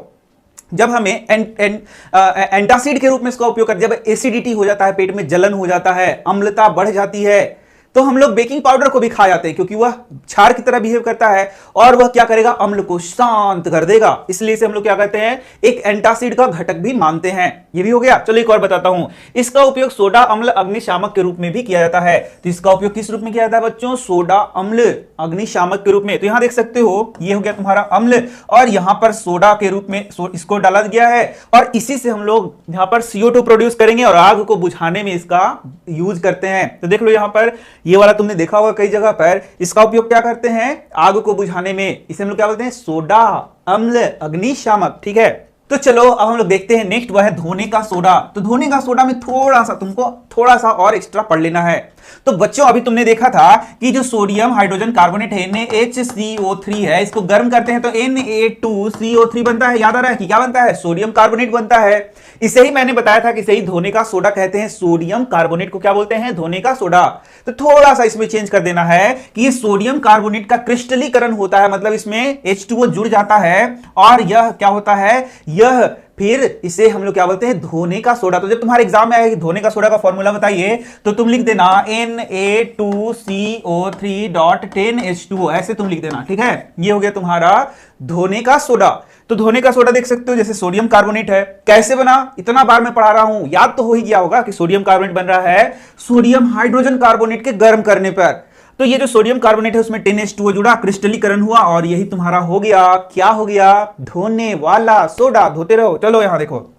जब हमें एंटासिड के रूप में इसका उपयोग कर, जब एसिडिटी हो जाता है, पेट में जलन हो जाता है, अम्लता बढ़ जाती है, तो हम लोग बेकिंग पाउडर को भी खा जाते हैं क्योंकि वह क्षार की तरह बिहेव करता है और वह क्या करेगा? अम्ल को शांत कर देगा। इसलिए इसे हम लोग क्या कहते हैं? एक एंटासिड का घटक भी मानते हैं। ये भी हो गया। चलो एक और बताता हूं, इसका उपयोग सोडा अम्ल अग्निशामक के रूप में भी किया जाता है। तो इसका उपयोग किस रूप में किया जाता है बच्चों? सोडा अम्ल अग्निशामक के रूप में। तो यहां देख सकते हो, ये हो गया तुम्हारा अम्ल और यहां पर सोडा के रूप में इसको डाला गया है और इसी से हम लोग यहां पर CO2 प्रोड्यूस करेंगे और आग को बुझाने में इसका यूज करते हैं। तो देख लो यहां पर ये वाला तुमने देखा होगा कई जगह पर, इसका उपयोग क्या करते हैं? आग को बुझाने में। इसे हम लोग क्या बोलते हैं? सोडा अम्ल अग्निशामक। ठीक है, तो चलो अब हम लोग देखते हैं नेक्स्ट, वह है धोने का सोडा। तो धोने का सोडा में थोड़ा सा तुमको थोड़ा सा और एक्स्ट्रा पढ़ लेना है। तो बच्चों अभी तुमने देखा था कि जो सोडियम हाइड्रोजन कार्बोनेट है NaHCO3 है, इसको गर्म करते हैं तो Na2CO3 बनता है। याद आ रहा है कि क्या बनता है? सोडियम कार्बोनेट बनता है। इसे ही मैंने बताया था कि सही धोने का सोडा कहते हैं, सोडियम कार्बोनेट को क्या बोलते हैं? धोने का सोडा। तो थोड़ा सा इसमें चेंज कर देना है कि ये सोडियम कार्बोनेट का क्रिस्टलीकरण होता है, मतलब इसमें H2O जुड़ जाता है और यह क्या होता है? यह फिर इसे हम लोग क्या बोलते हैं? धोने का सोडा। तो जब तुम्हारे एग्जाम में आएगा कि धोने का सोडा का फॉर्मूला बताइए, तो तुम लिख देना Na2CO3.10H2O, ऐसे तुम लिख देना। ठीक है, ये हो गया तुम्हारा धोने का सोडा। तो धोने का सोडा देख सकते हो जैसे सोडियम कार्बोनेट है। कैसे बना? इतना बार मैं पढ़ा रहा हूं, याद तो हो ही गया होगा कि सोडियम कार्बोनेट बन रहा है सोडियम हाइड्रोजन कार्बोनेट के गर्म करने पर। तो ये जो सोडियम कार्बोनेट है उसमें 10H2O जुड़ा, क्रिस्टलीकरण हुआ और यही तुम्हारा हो गया, क्या हो गया? धोने वाला सोडा। धोते रहो। चलो यहां देखो,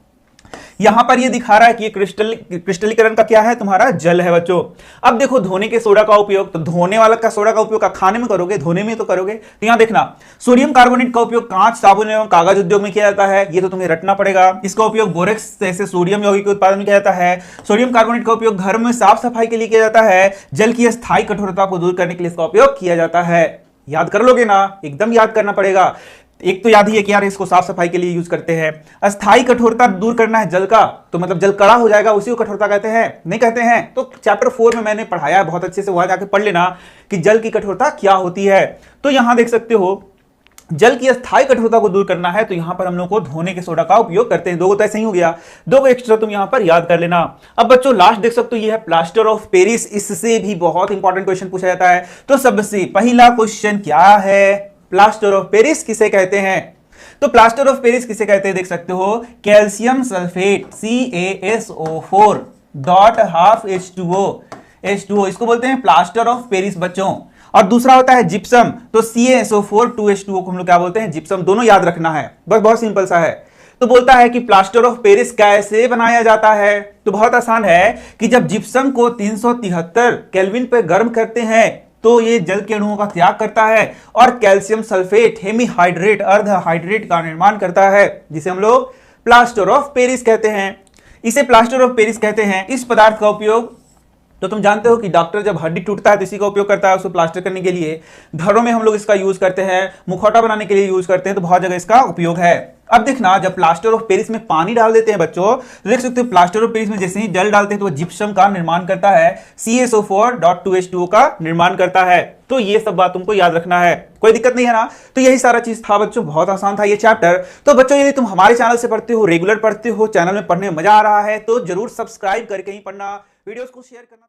यहां पर ये दिखा रहा है कि ये क्रिस्टलीकरण का क्या है? तुम्हारा जल है बच्चों। अब देखो धोने के सोडा का उपयोग, तो धोने वाला का सोडा का उपयोग खाने में करोगे, धोने में तो करोगे। तो यहां देखना, सोडियम कार्बोनेट का उपयोग कांच, साबुन एवं कागज उद्योग में किया जाता है। ये तो तुम्हें रटना पड़ेगा। इसका उपयोग बोरेक्स जैसे सोडियम यौगिक के उत्पादन में किया जाता है। सोडियम कार्बोनेट का उपयोग घर में साफ सफाई के लिए किया जाता है। जल की स्थायी कठोरता को दूर करने के लिए इसका उपयोग किया जाता है। याद कर लोगे ना? एकदम याद करना पड़ेगा। एक तो याद ही है कि यार इसको साफ सफाई के लिए यूज करते हैं। अस्थायी कठोरता दूर करना है जल का, तो मतलब जल कड़ा हो जाएगा, उसी को कठोरता कहते हैं, नहीं कहते हैं? तो चैप्टर 4 में मैंने पढ़ाया है बहुत अच्छे से, वहां जाके पढ़ लेना कि जल की कठोरता क्या होती है। तो यहां देख सकते हो जल की अस्थायी कठोरता को दूर करना है तो यहां पर हम लोग को धोने के सोडा का उपयोग करते हैं। दो तो ऐसे ही हो गया, दो एक्स्ट्रा तुम यहां पर याद कर लेना। अब बच्चों लास्ट देख सकते हो, ये है प्लास्टर ऑफ पेरिस। इससे भी बहुत इंपॉर्टेंट क्वेश्चन पूछा जाता है। तो सबसे पहला क्वेश्चन क्या है? प्लास्टर ऑफ पेरिस किसे कहते हैं? तो प्लास्टर ऑफ पेरिस किसे कहते हैं? देख सकते हो, कैल्शियम सल्फेट CaSO4 .12H2O, इसको बोलते हैं प्लास्टर ऑफ पेरिस बच्चों। और दूसरा होता है जिप्सम, तो CaSO4 2H2O को हम लोग क्या बोलते हैं? जिप्सम। दोनों याद रखना है, बस बहुत सिंपल सा है। तो बोलता है कि प्लास्टर ऑफ पेरिस कैसे बनाया जाता है? तो बहुत आसान है कि जब जिप्सम को 373 केल्विन पर गर्म करते हैं तो ये जल के अणुओं का त्याग करता है और कैल्शियम सल्फेट हेमीहाइड्रेट अर्धहाइड्रेट का निर्माण करता है, जिसे हम लोग प्लास्टर ऑफ पेरिस कहते हैं। इसे प्लास्टर ऑफ पेरिस कहते हैं। इस पदार्थ का उपयोग तो तुम जानते हो कि डॉक्टर जब हड्डी टूटता है तो इसी का उपयोग करता है उसको प्लास्टर करने के लिए। घरों में हम लोग इसका यूज करते हैं, मुखौटा बनाने के लिए यूज करते हैं, तो बहुत जगह इसका उपयोग है। अब देखना, जब प्लास्टर ऑफ पेरिस में पानी डाल देते हैं बच्चों, तो देख सकते हो प्लास्टर ऑफ पेरिस में जैसे ही जल डालते हैं तो वो जिप्सम का निर्माण करता है, CaSO4.2H2O का निर्माण करता है। तो ये सब बात तुमको याद रखना है, कोई दिक्कत नहीं है ना? तो यही सारा चीज था बच्चों, बहुत आसान था ये चैप्टर। तो बच्चों यदि तुम हमारे चैनल से पढ़ते हो, रेगुलर पढ़ते हो, चैनल में पढ़ने में मजा आ रहा है, तो जरूर सब्सक्राइब करके ही पढ़ना, वीडियोस को शेयर करना।